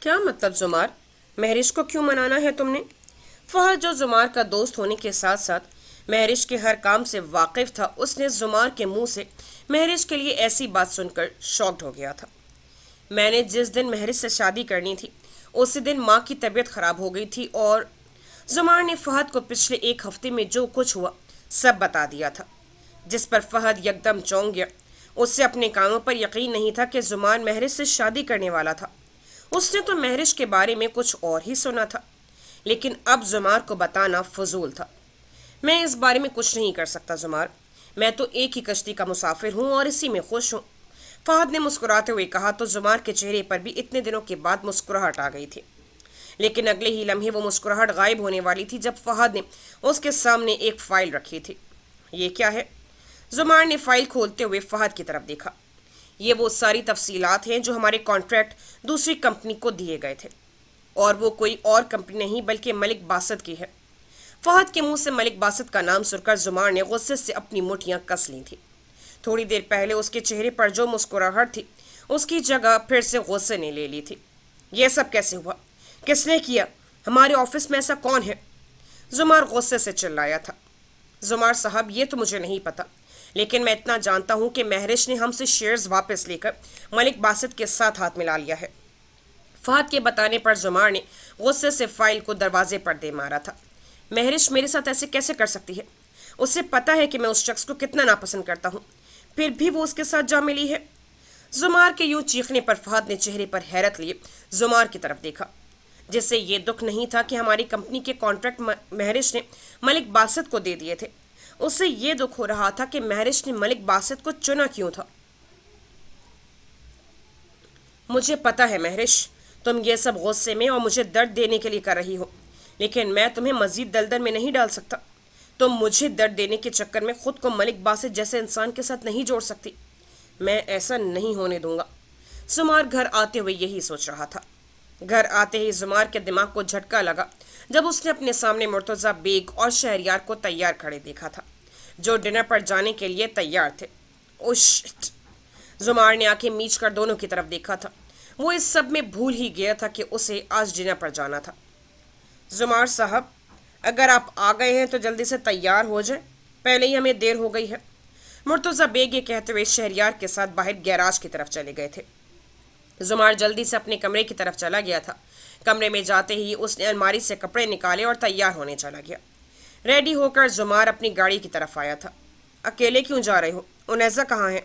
کیا مطلب زمار؟ مہرش کو کیوں منانا ہے تم نے؟ فہد جو زمار کا دوست ہونے کے ساتھ ساتھ مہرش کے ہر کام سے واقف تھا، اس نے زمار کے منہ سے مہرش کے لیے ایسی بات سن کر شاکڈ ہو گیا تھا۔ میں نے جس دن مہرش سے شادی کرنی تھی اسی دن ماں کی طبیعت خراب ہو گئی تھی، اور زمار نے فہد کو پچھلے ایک ہفتے میں جو کچھ ہوا سب بتا دیا تھا، جس پر فہد یکدم چونک گیا۔ اس سے اپنے کانوں پر یقین نہیں تھا کہ زمار مہرش سے شادی کرنے والا تھا۔ اس نے تو مہرش کے بارے میں کچھ اور ہی سنا تھا، لیکن اب زمار کو بتانا فضول تھا۔ میں اس بارے میں کچھ نہیں کر سکتا زمار، میں تو ایک ہی کشتی کا مسافر ہوں اور اسی میں خوش ہوں، فہد نے مسکراتے ہوئے کہا تو زمار کے چہرے پر بھی اتنے دنوں کے بعد مسکراہٹ آ گئی تھی، لیکن اگلے ہی لمحے وہ مسکراہٹ غائب ہونے والی تھی جب فہد نے اس کے سامنے ایک فائل رکھی تھی۔ یہ کیا ہے؟ زمار نے فائل کھولتے ہوئے فہد کی طرف دیکھا۔ یہ وہ ساری تفصیلات ہیں جو ہمارے کانٹریکٹ دوسری کمپنی کو دیے گئے تھے، اور وہ کوئی اور کمپنی نہیں بلکہ ملک باسط کی ہے۔ فہد کے منہ سے ملک باسط کا نام سن کر زمار نے غصے سے اپنی مٹھیاں کس لی تھیں۔ تھوڑی دیر پہلے اس کے چہرے پر جو مسکراہٹ تھی اس کی جگہ پھر سے غصے نے لے لی تھی۔ یہ سب کیسے ہوا؟ کس نے کیا؟ ہمارے آفس میں ایسا کون ہے؟ زمار غصے سے چلایا تھا۔ زمار صاحب، یہ تو مجھے نہیں پتا، لیکن میں اتنا جانتا ہوں کہ مہرش نے ہم سے شیئرز واپس لے کر ملک باسط کے ساتھ ہاتھ ملا لیا ہے۔ فہد کے بتانے پر زمار نے غصے سے فائل کو دروازے پر دے مارا تھا۔ مہرش میرے ساتھ ایسے کیسے کر سکتی ہے؟ اسے پتا ہے کہ میں اس شخص کو کتنا ناپسند کرتا ہوں، پھر بھی وہ اس کے ساتھ جا ملی ہے۔ زمار کے یوں چیخنے پر فہد نے چہرے پر حیرت لیے زمار کی طرف دیکھا، جس سے یہ دکھ نہیں تھا کہ ہماری کمپنی کے کانٹریکٹ مہرش نے ملک باسط کو دے دیے تھے، اس سے یہ دکھ ہو رہا تھا کہ مہرش نے ملک باسط کو چنا کیوں تھا۔ مجھے پتا ہے مہرش، تم یہ سب غصے میں اور مجھے درد دینے کے لیے کر رہی ہو، لیکن میں تمہیں مزید دلدل میں نہیں ڈال سکتا۔ تم مجھے درد دینے کے چکر میں خود کو ملک باسط جیسے انسان کے ساتھ نہیں جوڑ سکتی۔ میں ایسا نہیں ہونے دوں گا۔ زمار گھر آتے ہوئے یہی سوچ رہا تھا۔ گھر آتے ہی زمار کے دماغ کو جھٹکا لگا جب اس نے اپنے سامنے مرتضی بیگ اور شہریار کو تیار کھڑے دیکھا تھا، جو ڈنر پر جانے کے لیے تیار تھے۔ اوشٹ! زمار نے آنکھیں میچ کر دونوں کی طرف دیکھا تھا۔ وہ اس سب میں بھول ہی گیا تھا کہ اسے آج ڈنر پر جانا تھا۔ زمار صاحب، اگر آپ آ گئے ہیں تو جلدی سے تیار ہو جائیں، پہلے ہی ہمیں دیر ہو گئی ہے۔ مرتضی بیگ یہ کہتے ہوئے شہریار کے ساتھ باہر گیراج کی طرف چلے گئے تھے۔ زمار جلدی سے اپنے کمرے کی طرف چلا گیا تھا۔ کمرے میں جاتے ہی اس نے الماری سے کپڑے نکالے اور تیار ہونے چلا گیا۔ ریڈی ہو کر زمار اپنی گاڑی کی طرف آیا تھا۔ اکیلے کیوں جا رہے ہو؟ انیزا کہاں ہے؟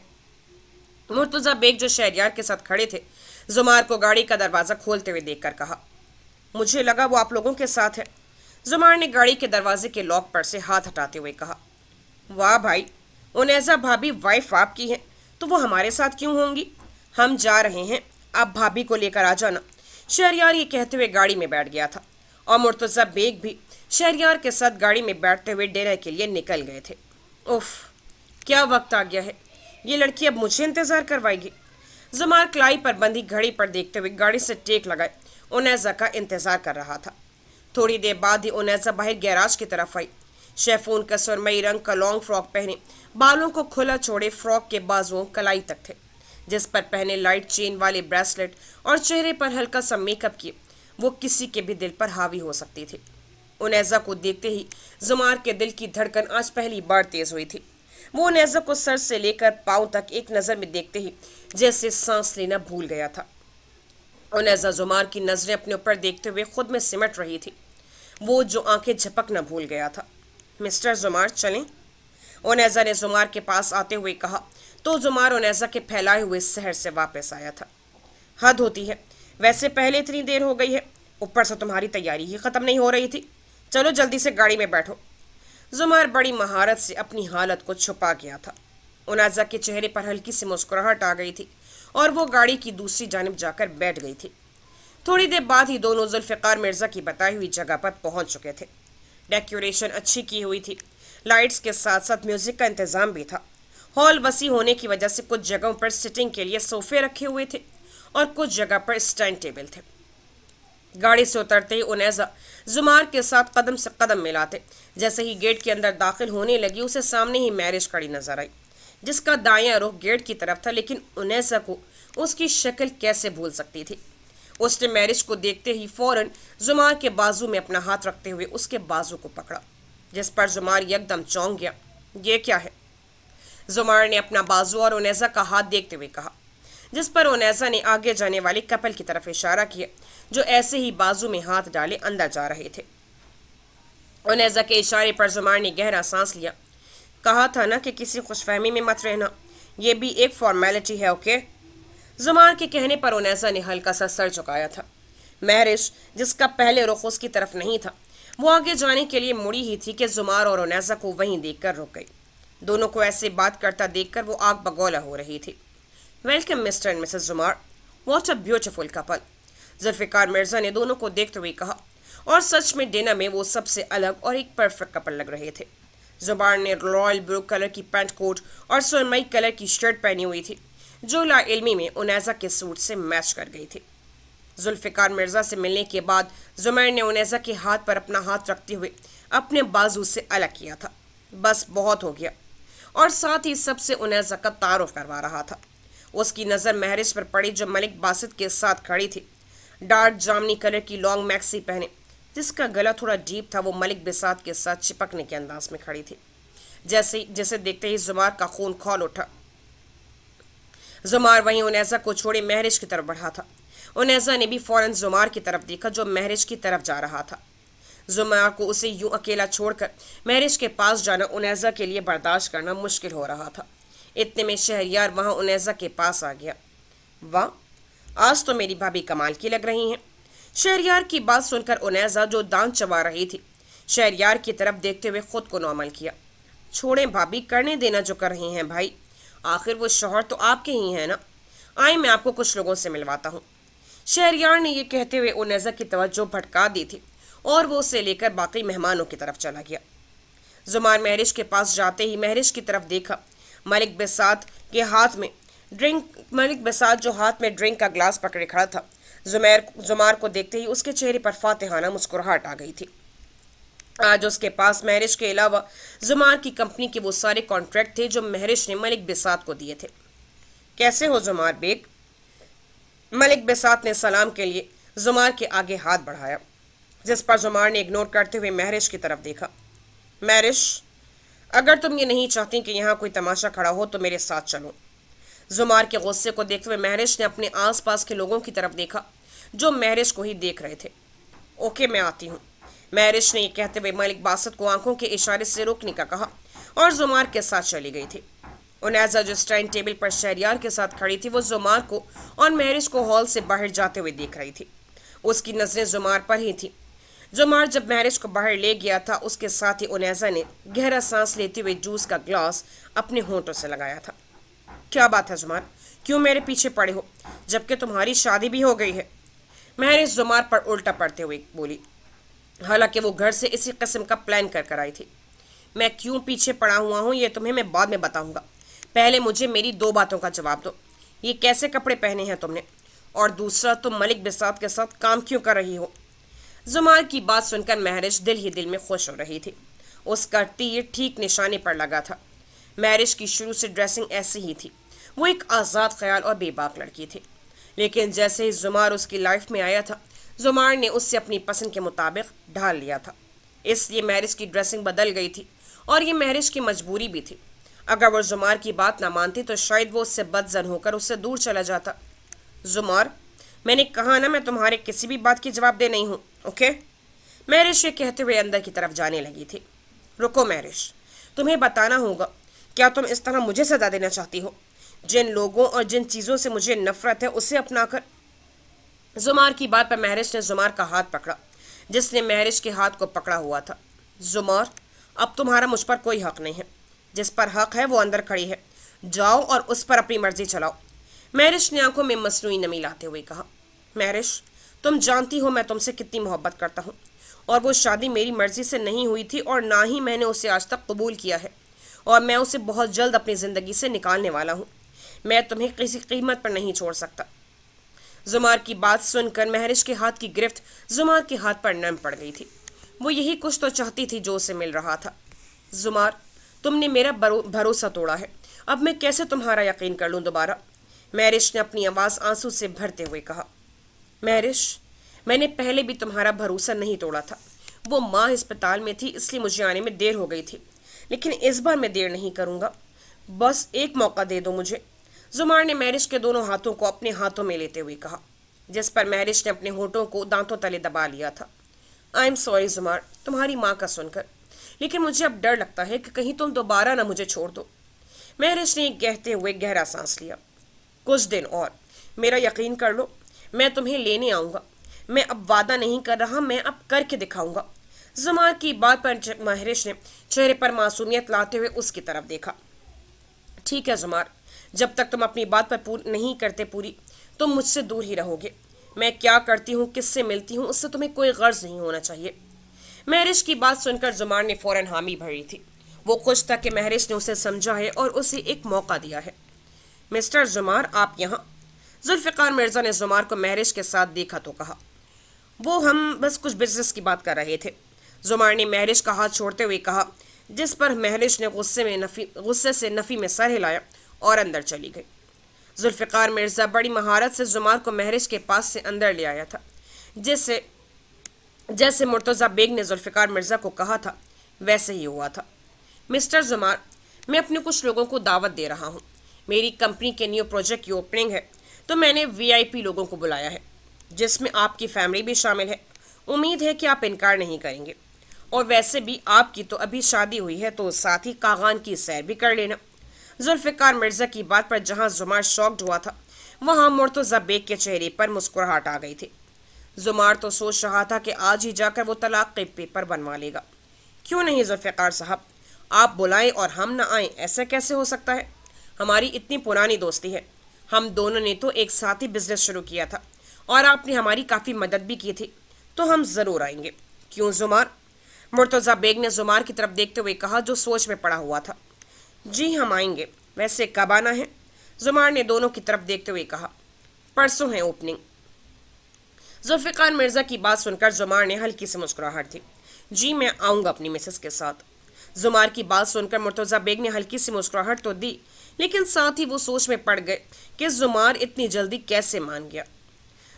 مرتضی بیگ جو شہریار کے ساتھ کھڑے تھے زمار کو گاڑی کا دروازہ کھولتے ہوئے دیکھ کر کہا۔ مجھے لگا وہ آپ لوگوں کے ساتھ ہے۔ زمار نے گاڑی کے دروازے کے لاک پر سے ہاتھ ہٹاتے ہوئے کہا۔ واہ بھائی، انیزا بھابھی وائف آپ کی ہے تو وہ ہمارے ساتھ کیوں ہوں گی؟ ہم جا رہے ہیں، آپ بھابھی کو لے کر آ جانا۔ شہریار یہ کہتے ہوئے گاڑی میں بیٹھ گیا تھا، اور مرتضی بیگ بھی شہریار کے ساتھ گاڑی میں بیٹھتے ہوئے ڈیرے کے لیے نکل گئے تھے۔ اف، کیا وقت آ گیا ہے! یہ لڑکی اب مجھے انتظار کروائے گی۔ زمار کلائی پر بندھی گھڑی پر دیکھتے ہوئے گاڑی سے ٹیک لگائے انیزا کا انتظار کر رہا تھا۔ تھوڑی دیر بعد ہی انیزا باہر گیراج کی طرف آئی۔ شیفون کا سرمئی رنگ کا لانگ فراک پہنے، بالوں کو کھلا چھوڑے، فراک کے بازوؤں کلائی تک تھے، جس پر پہنے لائٹ چین والے بریسلٹ اور چہرے پر ہلکا سا میک اپ کیے، وہ کسی کے بھی دل پر حاوی ہو سکتی تھی۔ انیزا کو دیکھتے ہی زمار کے دل کی دھڑکن آج پہلی بار تیز ہوئی تھی۔ وہ انیزا کو سر سے لے کر پاؤں تک ایک نظر میں دیکھتے ہی جیسے سانس لینا بھول گیا تھا۔ انیزا زمار کی نظریں اپنے اوپر دیکھتے ہوئے خود میں سمٹ رہی تھی، وہ جو آنکھیں جھپکنا بھول گیا تھا۔ مسٹر زمار، چلیں؟ انیزا نے زمار کے پاس آتے ہوئے کہا تو زمار انیزا کے پھیلائے ہوئے سحر سے واپس آیا تھا۔ حد ہوتی ہے، ویسے پہلے اتنی دیر ہو گئی ہے، اوپر سے تمہاری تیاری ہی ختم نہیں ہو رہی تھی۔ چلو جلدی سے گاڑی میں بیٹھو۔ زمار بڑی مہارت سے اپنی حالت کو چھپا گیا تھا۔ انیزا کے چہرے پر ہلکی سی مسکراہٹ آ گئی تھی اور وہ گاڑی کی دوسری جانب جا کر بیٹھ گئی تھی۔ تھوڑی دیر بعد ہی دونوں ذوالفقار مرزا کی بتائی ہوئی جگہ پر پہنچ چکے تھے۔ ڈیکوریشن اچھی کی ہوئی تھی، لائٹس کے ساتھ ساتھ میوزک کا انتظام بھی تھا۔ ہال وسیع ہونے کی وجہ سے کچھ جگہوں پر سٹنگ کے لیے صوفے رکھے ہوئے تھے اور کچھ جگہ پر اسٹینڈ ٹیبل تھے۔ گاڑی سے اترتے ہی انیزا زمار کے ساتھ قدم سے قدم ملاتے جیسے ہی گیٹ کے اندر داخل ہونے لگی، اسے سامنے ہی مہرش کھڑی نظر آئی، جس کا دایاں رخ گیٹ کی طرف تھا، لیکن انیزا کو اس کی شکل کیسے بھول سکتی تھی؟ اس نے مہرش کو دیکھتے ہی فوراً زمار کے بازو میں اپنا ہاتھ رکھتے ہوئے اس کے بازو کو پکڑا، جس پر زمار یکدم چونک گیا۔ یہ کیا ہے؟ زمار نے اپنا بازو اور اونیزا کا ہاتھ دیکھتے ہوئے کہا، جس پر اونیزا نے آگے جانے والے کپل کی طرف اشارہ کیا جو ایسے ہی بازو میں ہاتھ ڈالے اندر جا رہے تھے۔ اونیزا کے اشارے پر زمار نے گہرا سانس لیا۔ کہا تھا نا کہ کسی خوش فہمی میں مت رہنا، یہ بھی ایک فارمیلٹی ہے، اوکے؟ زمار کے کہنے پر اونیزا نے ہلکا سا سر جھکایا تھا۔ مہرش، جس کا پہلے رخ اس کی طرف نہیں تھا، وہ آگے جانے کے لیے مڑی ہی تھی کہ زمار اور اونیزا کو وہیں دیکھ کر رک گئی۔ دونوں کو ایسے بات کرتا دیکھ کر وہ آگ بگولا ہو رہی تھی۔ Welcome mister and Mrs Zamar, what a beautiful couple, Zulfiqar Mirza نے دونوں کو دیکھتے ہوئے کہا، اور سچ میں ڈنر میں وہ سب سے الگ اور ایک پرفیکٹ کپل لگ رہے تھے۔ زمار نے رائل بلو کلر کی پینٹ کوٹ اور سرمئی کلر کی شرٹ پہنی ہوئی تھی جو لا علمی میں اونیزا کے سوٹ سے میچ کر گئی تھی۔ ذوالفقار مرزا سے ملنے کے بعد زمار نے اونیزا کے ہاتھ پر اپنا ہاتھ رکھتے ہوئے اپنے بازو سے الگ کیا تھا۔ بس بہت ہو گیا، اور ساتھ ہی سب سے اونیزا کا تعارف کروا رہا تھا۔ اس کی نظر مہرش پر پڑی جو ملک باسط کے ساتھ کھڑی تھی، ڈارک جامنی کلر کی لانگ میکسی پہنے، جس کا گلا تھوڑا ڈیپ تھا۔ وہ ملک بساط کے ساتھ چپکنے کے انداز میں کھڑی تھی، جسے دیکھتے ہی زمار کا خون کھول اٹھا۔ زمار وہیں اونیزا کو چھوڑے مہرش کی طرف بڑھا تھا۔ اونیزا نے بھی فوراً زمار کی طرف دیکھا جو مہرش کی طرف جا رہا تھا۔ زمار کو اسے یوں اکیلا چھوڑ کر مہرش کے پاس جانا اونیزا کے لیے برداشت کرنا مشکل ہو رہا تھا۔ اتنے میں شہریار وہاں اونیزا کے پاس آ گیا۔ واہ، آج تو میری بھابھی کمال کی لگ رہی ہیں۔ شہریار کی بات سن کر اونیزا جو دانت چبا رہی تھی، شہریار کی طرف دیکھتے ہوئے خود کو نارمل کیا۔ چھوڑیں بھابھی، کرنے دینا جو کر رہی ہیں بھائی، آخر وہ شوہر تو آپ کے ہی ہیں نا۔ آئیں میں آپ کو کچھ لوگوں سے ملواتا ہوں۔ شہریار نے یہ کہتے ہوئے اونیزا کی توجہ بھٹکا دی تھی اور وہ اسے لے کر باقی مہمانوں کی طرف چلا گیا۔ زمار مہرش کے پاس جاتے ہی مہرش کی طرف دیکھا۔ ملک بساط جو ہاتھ میں ڈرنک کا گلاس پکڑے کھڑا تھا، زمار کو دیکھتے ہی اس کے چہرے پر فاتحانہ مسکراہٹ آ گئی تھی۔ آج اس کے پاس مہرش کے علاوہ زمار کی کمپنی کے وہ سارے کانٹریکٹ تھے جو مہرش نے ملک بساط کو دیے تھے۔ کیسے ہو زمار بیگ؟ ملک بساط نے سلام کے لیے زمار کے آگے ہاتھ بڑھایا، جس پر زمار نے اگنور کرتے ہوئے مہرش کی طرف دیکھا۔ مہرش، اگر تم یہ نہیں چاہتی کہ یہاں کوئی تماشا کھڑا ہو تو میرے ساتھ چلو۔ زمار کے غصے کو دیکھتے ہوئے مہرش نے اپنے آس پاس کے لوگوں کی طرف دیکھا جو مہرش کو ہی دیکھ رہے تھے۔ اوکے، میں آتی ہوں۔ مہرش نے یہ کہتے ہوئے ملک باسط کو آنکھوں کے اشارے سے روکنے کا کہا اور زمار کے ساتھ چلی گئی تھی۔ اونیزا جو اسٹائن ٹیبل پر شہریار کے ساتھ کھڑی تھی، وہ زمار کو اور مہرش کو ہال سے باہر جاتے ہوئے دیکھ رہی تھی۔ اس کی نظریں زمار پر ہی تھیں۔ زمار جب مہرش کو باہر لے گیا تھا، اس کے ساتھ ہی اونیزا نے گہرا سانس لیتے ہوئے جوس کا گلاس اپنے ہونٹوں سے لگایا تھا۔ کیا بات ہے زمار، کیوں میرے پیچھے پڑے ہو جبکہ تمہاری شادی بھی ہو گئی ہے؟ مہرش زمار پر الٹا پڑتے ہوئے بولی، حالانکہ وہ گھر سے اسی قسم کا پلان کر آئی تھی۔ میں کیوں پیچھے پڑا ہوا ہوں یہ تمہیں میں بعد میں بتاؤں گا، پہلے مجھے میری 2 باتوں کا جواب دو۔ یہ کیسے کپڑے پہنے ہیں تم نے؟ اور دوسرا، تم ملک بساط کے ساتھ کام کیوں کر رہی ہو؟ زمار کی بات سن کر مہرش دل ہی دل میں خوش ہو رہی تھی۔ اس کا تیر ٹھیک نشانے پر لگا تھا۔ مہرش کی شروع سے ڈریسنگ ایسی ہی تھی، وہ ایک آزاد خیال اور بے باک لڑکی تھی، لیکن جیسے ہی زمار اس کی لائف میں آیا تھا، زمار نے اس سے اپنی پسند کے مطابق ڈھال لیا تھا۔ اس لیے مہرش کی ڈریسنگ بدل گئی تھی، اور یہ مہرش کی مجبوری بھی تھی۔ اگر وہ زمار کی بات نہ مانتی تو شاید وہ اس سے بدظن ہو کر اس سے دور چلا جاتا۔ زمار، میں نے کہا نا میں تمہارے کسی بھی بات کی جواب دہ نہیں ہوں، اوکے؟ مہرش یہ کہتے ہوئے اندر کی طرف جانے لگی تھی۔ رکو مہرش، تمہیں بتانا ہوگا، کیا تم اس طرح مجھے سزا دینا چاہتی ہو؟ جن لوگوں اور جن چیزوں سے مجھے نفرت ہے اسے اپنا کر۔ زمار کی بات پر مہرش نے زمار کا ہاتھ پکڑا، جس نے مہرش کے ہاتھ کو پکڑا ہوا تھا۔ زمار، اب تمہارا مجھ پر کوئی حق نہیں ہے، جس پر حق ہے وہ اندر کھڑی ہے، جاؤ اور اس پر اپنی مرضی چلاؤ۔ مہرش نے آنکھوں میں مصنوعی نمی لاتے ہوئے کہا۔ مہرش، تم جانتی ہو میں تم سے کتنی محبت کرتا ہوں، اور وہ شادی میری مرضی سے نہیں ہوئی تھی اور نہ ہی میں نے اسے آج تک قبول کیا ہے، اور میں اسے بہت جلد اپنی زندگی سے نکالنے والا ہوں۔ میں تمہیں کسی قیمت پر نہیں چھوڑ سکتا۔ زمار کی بات سن کر مہرش کے ہاتھ کی گرفت زمار کے ہاتھ پر نرم پڑ گئی تھی۔ وہ یہی کچھ تو چاہتی تھی جو اسے مل رہا تھا۔ زمار، تم نے میرا بھروسہ توڑا ہے، اب میں کیسے تمہارا یقین کر لوں دوبارہ؟ مہرش نے اپنی آواز آنسو سے بھرتے ہوئے کہا۔ महरिश, मैंने पहले भी तुम्हारा भरोसा नहीं तोड़ा था। वो माँ अस्पताल में थी इसलिए मुझे आने में देर हो गई थी, लेकिन इस बार मैं देर नहीं करूँगा। बस एक मौका दे दो मुझे। जुमार ने महरिश के दोनों हाथों को अपने हाथों में लेते हुए कहा, जिस पर महरिश ने अपने होठों को दांतों तले दबा लिया था। आई एम सॉरी जुमार, तुम्हारी माँ का सुनकर, लेकिन मुझे अब डर लगता है कि कहीं तुम दोबारा ना मुझे छोड़ दो। महरिश ने कहते हुए गहरा सांस लिया। कुछ दिन और, मेरा यकीन कर लो, मैं तुम्हें लेने आऊँगा। मैं अब वादा नहीं कर रहा, मैं अब करके दिखाऊंगा। जुमार की बात पर महरिश ने चेहरे पर मासूमियत लाते हुए उसकी तरफ देखा। ठीक है जुमार, जब तक तुम अपनी बात पर नहीं करते पूरी, तुम मुझसे दूर ही रहोगे। मैं क्या करती हूँ, किससे मिलती हूँ, उससे तुम्हें कोई गर्ज नहीं होना चाहिए। महरिश की बात सुनकर जुमार ने फौरन हामी भरी थी। वो खुश था कि महरिश ने उसे समझा है और उसे एक मौका दिया है। मिस्टर जुमार, आप यहाँ? जुल्फ़िकार मिर्ज़ा ने जुमार को महरिश के साथ देखा तो कहा, वो हम बस कुछ बिजनेस की बात कर रहे थे। जुमार ने महरिश का हाथ छोड़ते हुए कहा, जिस पर महरिश ने गुस्से से नफ़ी में सर हिलाया और अंदर चली गई। जुल्फ़िकार मिर्ज़ा बड़ी महारत से जुमार को महरिश के पास से अंदर ले आया था। जैसे जैसे मुर्तज़ा बेग ने जुल्फ़िकार मिर्ज़ा को कहा था वैसे ही हुआ था। मिस्टर जुमार, मैं अपने कुछ लोगों को दावत दे रहा हूँ। मेरी कंपनी के न्यू प्रोजेक्ट की ओपनिंग है, तो मैंने VIP लोगों को बुलाया है, जिसमें आपकी फैमिली भी शामिल है। उम्मीद है कि आप इनकार नहीं करेंगे। और वैसे भी आपकी तो अभी शादी हुई है, तो साथ ही कागान की सैर भी कर लेना। जुल्फ़िकार मिर्ज़ा की बात पर जहाँ जुमार शॉक्ड हुआ था, वहाँ मुर्तज़ा बेग के चेहरे पर मुस्कुराहट आ गई थी। जुमार तो सोच रहा था कि आज ही जाकर वो तलाक के पेपर बनवा लेगा। क्यों नहीं जुल्फ़िकार साहब, आप बुलाएं और हम ना आएं, ऐसा कैसे हो सकता है? हमारी इतनी पुरानी दोस्ती है। हम दोनों ने तो एक साथ ही बिजनेस शुरू किया था और आपने हमारी काफ़ी मदद भी की थी, तो हम ज़रूर आएंगे। क्यों जुमार? मुर्तज़ा बेग ने जुमार की तरफ देखते हुए कहा, जो सोच में पड़ा हुआ था। जी हम आएंगे, वैसे कब आना है? जुमार ने दोनों की तरफ देखते हुए कहा, परसों है ओपनिंग। जुल्फ़िकार मिर्ज़ा की बात सुनकर जुमार ने हल्की सी मुस्कुराहट दी। जी मैं आऊँगा अपनी मिसेस के साथ। जुमार की बात सुनकर मुर्तज़ा बेग ने हल्की सी मुस्कुराहट तो दी, लेकिन साथ ही वो सोच में पड़ गए कि जुमार इतनी जल्दी कैसे मान गया।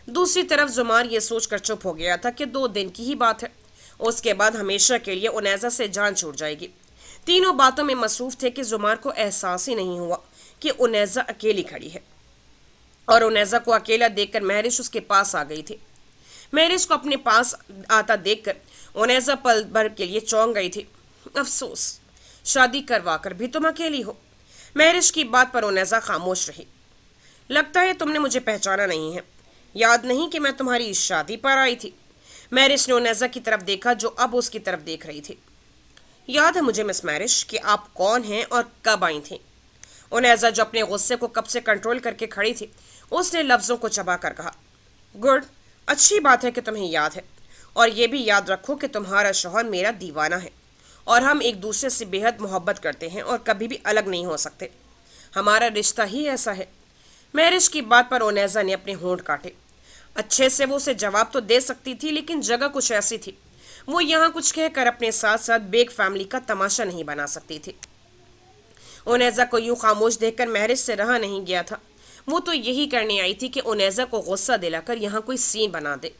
दूसरी तरफ जुमार ये सोचकर चुप हो गया था कि 2 दिन की ही बात है, उसके बाद हमेशा के लिए उनैज़ा से जान छूट जाएगी। तीनों बातों में मसरूफ़ थे कि जुमार को एहसास ही नहीं हुआ कि उनैज़ा अकेली खड़ी है, और उनैज़ा को अकेला देखकर महरिश उसके पास आ गई थी। महरिश को अपने पास आता देखकर उनैज़ा पल भर के लिए चौंक गई थी। अफसोस, शादी करवा कर भी तुम अकेली हो। महरिश की बात पर उनैज़ा खामोश रही। लगता है तुमने मुझे पहचाना नहीं है। याद नहीं कि मैं तुम्हारी शादी पर आई थी? महरिश ने उनैज़ा की तरफ देखा, जो अब उसकी तरफ देख रही थी। याद है मुझे मिस महरिश कि आप कौन हैं और कब आई थी। उनैज़ा, जो अपने गुस्से को कब से कंट्रोल करके खड़ी थी, उसने लफ्ज़ों को चबा कर कहा, गुड, अच्छी बात है कि तुम्हें याद है। और ये भी याद रखो कि तुम्हारा शौहर मेरा दीवाना है और हम एक दूसरे से बेहद मोहब्बत करते हैं और कभी भी अलग नहीं हो सकते। हमारा रिश्ता ही ऐसा है। महरिश की बात पर उनैज़ा ने अपने होंठ काटे। अच्छे से वो उसे जवाब तो दे सकती थी, लेकिन जगह कुछ ऐसी थी, वो यहाँ कुछ कहकर अपने साथ साथ बेग फैमिली का तमाशा नहीं बना सकती थी। उनैज़ा को यूं खामोश देखकर महरिश से रहा नहीं गया था। वो तो यही करने आई थी कि उनैज़ा को गुस्सा दिलाकर यहाँ कोई सीन बना दे।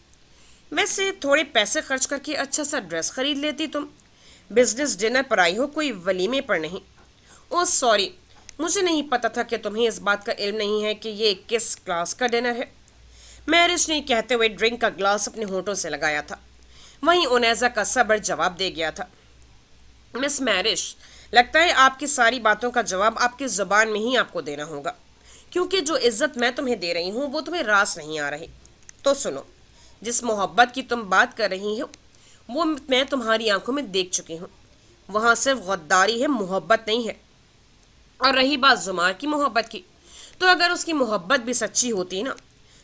वैसे थोड़े पैसे खर्च करके अच्छा सा ड्रेस खरीद लेती तुम। बिजनेस डिनर पर आई हो, कोई वलीमे पर नहीं। ओह सॉरी, मुझे नहीं पता था कि तुम्हें इस बात का इल्म नहीं है कि ये किस क्लास का डिनर है। महरिश ने कहते हुए ड्रिंक का ग्लास अपने होठों से लगाया था। वहीं उनैज़ा का सब्र जवाब दे गया था। मिस महरिश, लगता है आपकी सारी बातों का जवाब आपकी ज़ुबान में ही आपको देना होगा, क्योंकि जो इज्जत मैं तुम्हें दे रही हूँ वो तुम्हें रास नहीं आ रही। तो सुनो, जिस मोहब्बत की तुम बात कर रही हो वो मैं तुम्हारी आंखों में देख चुकी हूँ। वहाँ सिर्फ गद्दारी है, मोहब्बत नहीं है। और रही बात जुमार की मोहब्बत की, तो अगर उसकी मोहब्बत भी सच्ची होती ना,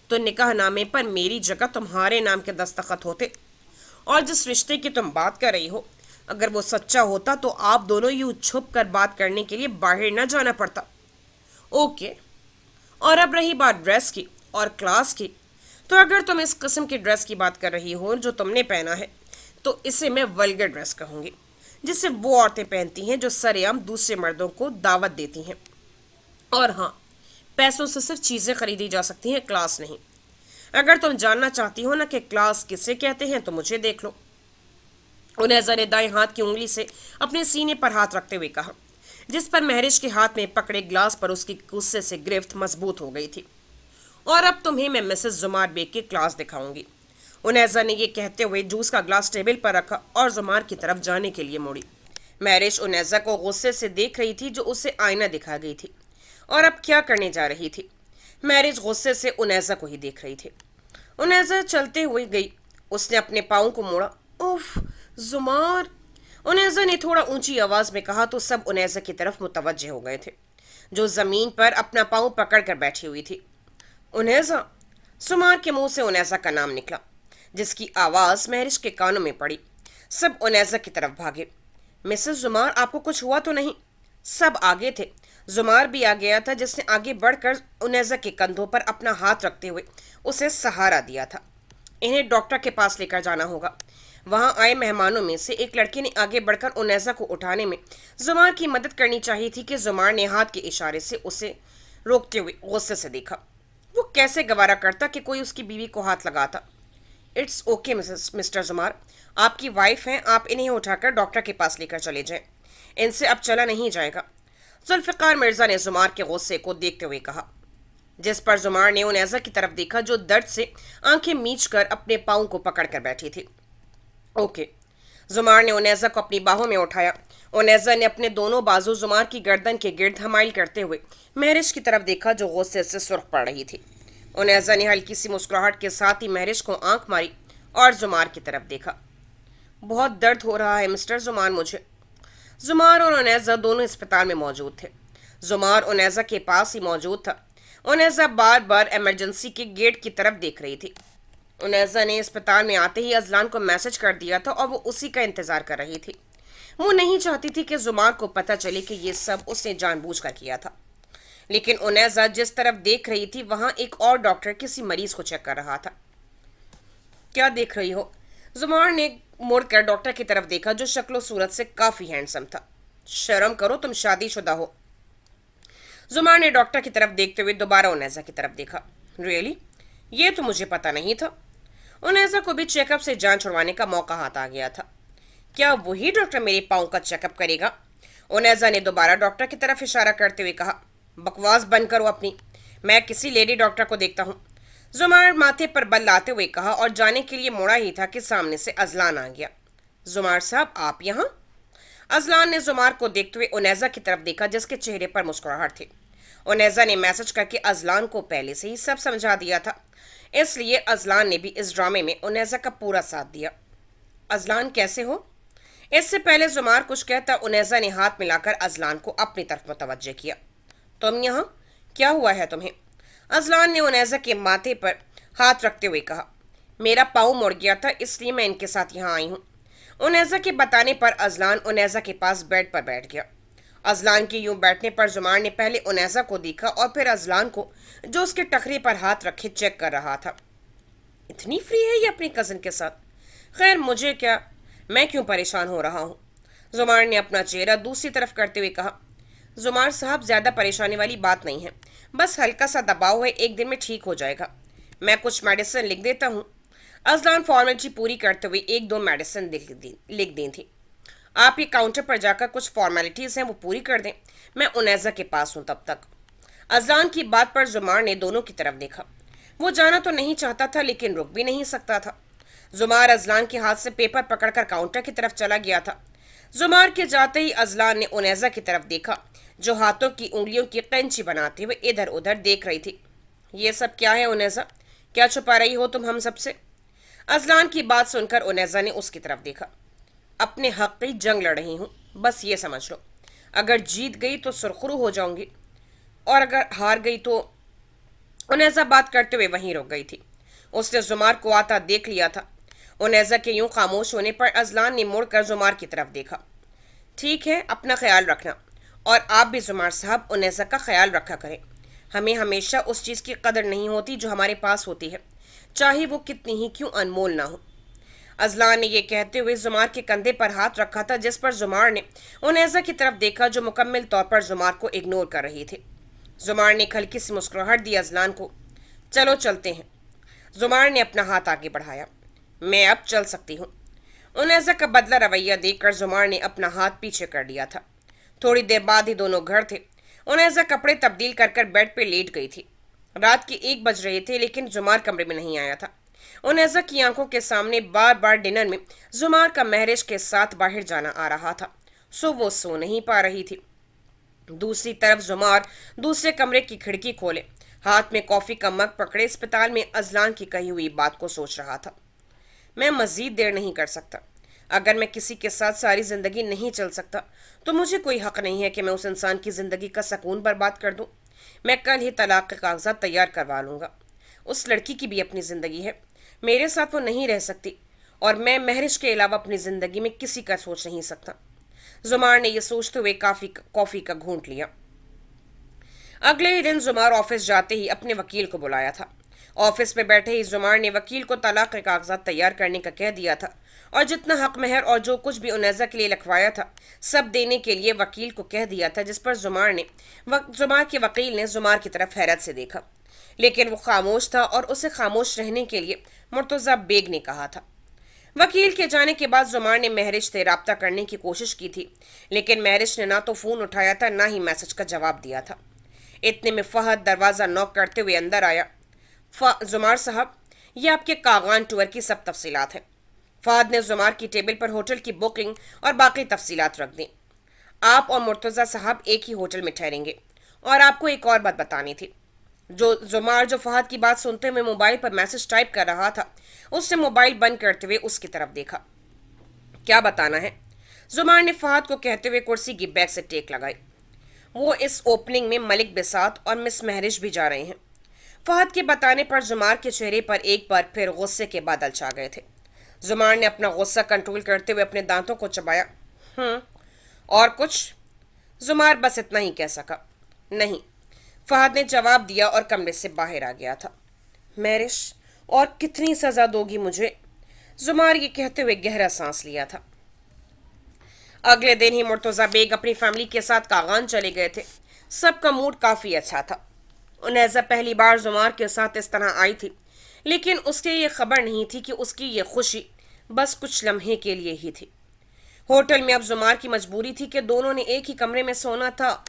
तो निकाह नामे पर मेरी जगह तुम्हारे नाम के दस्तखत होते। और जिस रिश्ते की तुम बात कर रही हो, अगर वो सच्चा होता तो आप दोनों यूँ छुप कर बात करने के लिए बाहर न जाना पड़ता। ओके, और अब रही बात ड्रेस की और क्लास की, तो अगर तुम इस किस्म की ड्रेस की बात कर रही हो जो तुमने पहना है, तो इसे मैं वल्गर ड्रेस कहूँगी, जिसे वो औरतें पहनती हैं जो सरेआम दूसरे मर्दों को दावत देती हैं। और हाँ, पैसों से सिर्फ चीज़ें खरीदी जा सकती हैं, क्लास नहीं। अगर तुम जानना चाहती हो ना कि क्लास किसे कहते हैं तो मुझे देख लो। उनैज़ा ने दाएं हाथ की उंगली से अपने सीने पर हाथ रखते हुए कहा, जिस पर महरिश के हाथ में पकड़े ग्लास पर उसकी गुस्से से गिरफ्त मजबूत हो गई थी। और अब तुम्हें मैं मिसेस जुमार बेग की क्लास दिखाऊंगी। उनैज़ा ने यह कहते हुए जूस का ग्लास टेबल पर रखा और जुमार की तरफ जाने के लिए मुड़ी। महरिश उनैज़ा को गुस्से से देख रही थी, जो उसे आईना दिखा गई थी और अब क्या करने जा रही थी। महरिश गुस्से से उनैज़ा को ही देख रही थी। उनैज़ा चलते हुए गई। उसने अपने पाँव को मोड़ा। उफ, जुमार, उनैज़ा ने थोड़ा ऊंची आवाज में कहा तो सब उनैज़ा की तरफ मुतवज्जे हो गए थे, जो जमीन पर अपना पाँव पकड़ कर बैठी हुई थी। उनैज़ा, सुमार के मुंह से उनैज़ा का नाम निकला, जिसकी आवाज महरिश के कानों में पड़ी। सब उनैज़ा की तरफ भागे। मिसेस जुमार, आपको कुछ हुआ तो नहीं? सब आगे थे। जुमार भी आ गया था, जिसने आगे बढ़कर उनैज़ा के कंधों पर अपना हाथ रखते हुए उसे सहारा दिया था। इन्हें डॉक्टर के पास लेकर जाना होगा। वहां आए मेहमानों में से एक लड़के ने आगे बढ़कर उनैज़ा को उठाने में जुमार की मदद करनी चाहिए थी कि जुमार ने हाथ के इशारे से उसे रोकते हुए गुस्से से देखा। वो कैसे गवारा करता कि कोई उसकी बीवी को हाथ लगाता। इट्स ओके मिस्टर जुमार, आपकी वाइफ हैं, आप इन्हें उठाकर डॉक्टर के पास लेकर चले जाएं। इनसे अब चला नहीं जाएगा, जुल्फ़िकार मिर्ज़ा ने जुमार के गुस्से को देखते हुए कहा, जिस पर जुमार ने उनैज़ा की तरफ देखा, जो दर्द से आंखें मीच कर अपने पाँव को पकड़ कर बैठी थी। ओके। जुमार ने उनैज़ा को अपनी बाहों में उठाया। उनैज़ा ने अपने दोनों बाजू जुमार की गर्दन के गिर्द हमाइल करते हुए महरिश की तरफ देखा, जो गुस्से से सुर्ख पड़ रही थी। उनैज़ा ने हल्की सी मुस्कुराहट के साथ ही महरिश को आंख मारी और जुमार की तरफ देखा। बहुत दर्द हो रहा है मिस्टर जुमार मुझे। जुमार और उनैज़ा दोनों अस्पताल में मौजूद थे। जुमार उनैज़ा के पास ही मौजूद था। उनैज़ा बार बार इमरजेंसी के गेट की तरफ देख रही थी। उनैज़ा ने अस्पताल में आते ही अजलान को मैसेज कर दिया था और वो उसी का इंतजार कर रही थी। वो नहीं चाहती थी कि जुमार को पता चले कि ये सब उसने जानबूझकर किया था। लेकिन उनैज़ा जिस तरफ देख रही थी, वहां एक और डॉक्टर किसी मरीज को चेक कर रहा था। क्या देख रही हो? जुमार ने मुड़कर डॉक्टर की तरफ देखा, जो शक्लो सूरत से काफी हैंडसम था। शर्म करो, तुम शादीशुदा हो। जुमार ने डॉक्टर की तरफ देखते हुए दोबारा उनैज़ा की तरफ देखा। रियली? ये तो मुझे पता नहीं था। उनैज़ा को भी चेकअप से जान छुड़वाने का मौका हाथ आ गया था। क्या वही डॉक्टर मेरे पाँव का चेकअप करेगा? उनैज़ा ने दोबारा डॉक्टर की तरफ इशारा करते हुए कहा। बकवास बंद करो अपनी, मैं किसी लेडी डॉक्टर को देखता हूँ। जुमार माथे पर बल लाते हुए कहा और जाने के लिए मुड़ा ही था कि सामने से अजलान आ गया। जुमार साहब, आप यहाँ? अजलान ने जुमार को देखते हुए उनैज़ा की तरफ देखा, जिसके चेहरे पर मुस्कुराहट थी। उनैज़ा ने मैसेज करके अजलान को पहले से ही सब समझा दिया था, इसलिए अजलान ने भी इस ड्रामे में उनैज़ा का पूरा साथ दिया। अजलान, कैसे हो? इससे पहले जुमार कुछ कहता, उनैज़ा ने हाथ मिलाकर अजलान को अपनी तरफ मुतवज्जे किया। तुम यहाँ? क्या हुआ है तुम्हें? अजलान ने उनैज़ा के माथे पर हाथ रखते हुए कहा। मेरा पाँव मुड़ गया था, इसलिए मैं इनके साथ यहाँ आई हूँ। उनैज़ा के बताने पर अजलान उनैज़ा के पास बेड पर बैठ गया। अजलान के यूं बैठने पर जुमार ने पहले उनैज़ा को देखा और फिर अजलान को, जो उसके टखरे पर हाथ रखे चेक कर रहा था। इतनी फ्री है ये अपनी कज़न के साथ। खैर, मुझे क्या, मैं क्यों परेशान हो रहा हूँ? जुमार ने अपना चेहरा दूसरी तरफ करते हुए कहा। जुमार साहब, ज़्यादा परेशानी वाली बात नहीं है, बस हल्का सा दबाव है, एक दिन में ठीक हो जाएगा। मैं कुछ मेडिसिन लिख देता हूँ। अजलान फॉर्मेलिटी पूरी करते हुए एक दो मेडिसिन लिख दी थी। आप ये काउंटर पर जाकर कुछ फॉर्मेलिटीज़ हैं वो पूरी कर दें, मैं उनैज़ा के पास हूँ तब तक। अजलान की बात पर जुमार ने दोनों की तरफ देखा। वो जाना तो नहीं चाहता था, लेकिन रुक भी नहीं सकता था। जुमार अजलान के हाथ से पेपर पकड़कर काउंटर की तरफ चला गया था। जुमार के जाते ही अजलान ने उनैज़ा की तरफ देखा, जो हाथों की उंगलियों की कैंची बनाते हुए इधर उधर देख रही थी। ये सब क्या है उनैज़ा? क्या छुपा रही हो तुम हम सबसे? अजलान की बात सुनकर उनैज़ा ने उसकी तरफ देखा। अपने हक की जंग लड़ रही हूँ, बस ये समझ लो। अगर जीत गई तो सुरखरू हो जाऊंगी, और अगर हार गई तो। उनैज़ा बात करते हुए वहीं रुक गई थी। उसने जुमार को आता देख लिया था। उनैज़ा के यूं खामोश होने पर अजलान ने मुड़कर जुमार की तरफ देखा। ठीक है, अपना ख्याल रखना, और आप भी जुमार साहब उनैज़ा का ख्याल रखा करें। हमें हमेशा उस चीज़ की कदर नहीं होती जो हमारे पास होती है, चाहे वो कितनी ही क्यों अनमोल ना हो। अजलान ने यह कहते हुए जुमार के कंधे पर हाथ रखा था, जिस पर जुमार ने उनैज़ा की तरफ देखा, जो मुकम्मल तौर पर जुमार को इग्नोर कर रही थी। जुमार ने हल्की सी मुस्कुराहट दी अजलान को। चलो चलते हैं। जुमार ने अपना हाथ आगे बढ़ाया। मैं अब चल सकती हूँ। उनैजा का बदला रवैया देखकर जुमार ने अपना हाथ पीछे कर लिया था। थोड़ी देर बाद ही दोनों घर थे। उनैजा कपड़े तब्दील कर कर बेड पे लेट गई थी। रात के 1 बज रहे थे, लेकिन जुमार कमरे में नहीं आया था। उनैजा की आंखों के सामने बार बार डिनर में जुमार का महरिश के साथ बाहर जाना आ रहा था, सो वो सो नहीं पा रही थी। दूसरी तरफ जुमार दूसरे कमरे की खिड़की खोले, हाथ में कॉफी का मग पकड़े अस्पताल में अजलान की कही हुई बात को सोच रहा था। मैं मजीद देर नहीं कर सकता। अगर मैं किसी के साथ सारी जिंदगी नहीं चल सकता तो मुझे कोई हक नहीं है कि मैं उस इंसान की जिंदगी का सुकून बर्बाद कर दूं। मैं कल ही तलाक के कागजात तैयार करवा लूंगा। उस लड़की की भी अपनी जिंदगी है, मेरे साथ वो नहीं रह सकती, और मैं महरिश के अलावा अपनी जिंदगी में किसी का सोच नहीं सकता। जुमार ने यह सोचते हुए कॉफी का घूंट लिया। अगले ही दिन जुमार ऑफिस जाते ही अपने वकील को बुलाया था। ऑफिस में बैठे ही जुमार ने वकील को तलाक के कागजात तैयार करने का कह दिया था, और जितना हक महर और जो कुछ भी उनैजा के लिए लिखवाया था सब देने के लिए वकील को कह दिया था, जिस पर जुमार के वकील ने जुमार की तरफ हैरत से देखा, लेकिन वो खामोश था और उसे खामोश रहने के लिए मुर्तजा बेग ने कहा था। वकील के जाने के बाद जुमार ने महरिश से रब्ता करने की कोशिश की थी, लेकिन महरिश ने ना तो फोन उठाया था ना ही मैसेज का जवाब दिया था। इतने में फहद दरवाज़ा नॉक करते हुए अंदर आया। जुमार साहब, ये आपके कागान टूर की सब तफसीलात हैं। फहद ने जुमार की टेबल पर होटल की बुकिंग और बाकी तफसीलात रख दी। आप और मुर्तज़ा साहब एक ही होटल में ठहरेंगे, और आपको एक और बात बतानी थी। जुमार जो फहद की बात सुनते हुए मोबाइल पर मैसेज टाइप कर रहा था, उसने मोबाइल बंद करते हुए उसकी तरफ देखा। क्या बताना है? जुमार ने फहद को कहते हुए कुर्सी की बैक से टेक लगाई। वो इस ओपनिंग में मलिक बिसात और मिस महरिश भी जा रहे हैं। फहद के बताने पर जुमार के चेहरे पर एक बार फिर गुस्से के बादल छा गए थे। जुमार ने अपना गुस्सा कंट्रोल करते हुए अपने दांतों को चबाया। और कुछ? जुमार बस इतना ही कह सका। नहीं, फहद ने जवाब दिया और कमरे से बाहर आ गया था। महरिश, और कितनी सजा दोगी मुझे? जुमार ये कहते हुए गहरा सांस लिया था। अगले दिन ही मुर्तजा बेग अपनी फैमिली के साथ कागान चले गए थे। सबका मूड काफ़ी अच्छा था। उनैजा पहली बार जुमार के साथ इस तरह आई थी, लेकिन उसके ये खबर नहीं थी कि उसकी ये खुशी बस कुछ लम्हे के लिए ही थी। होटल में अब जुमार की मजबूरी थी कि दोनों ने एक ही कमरे में सोना था।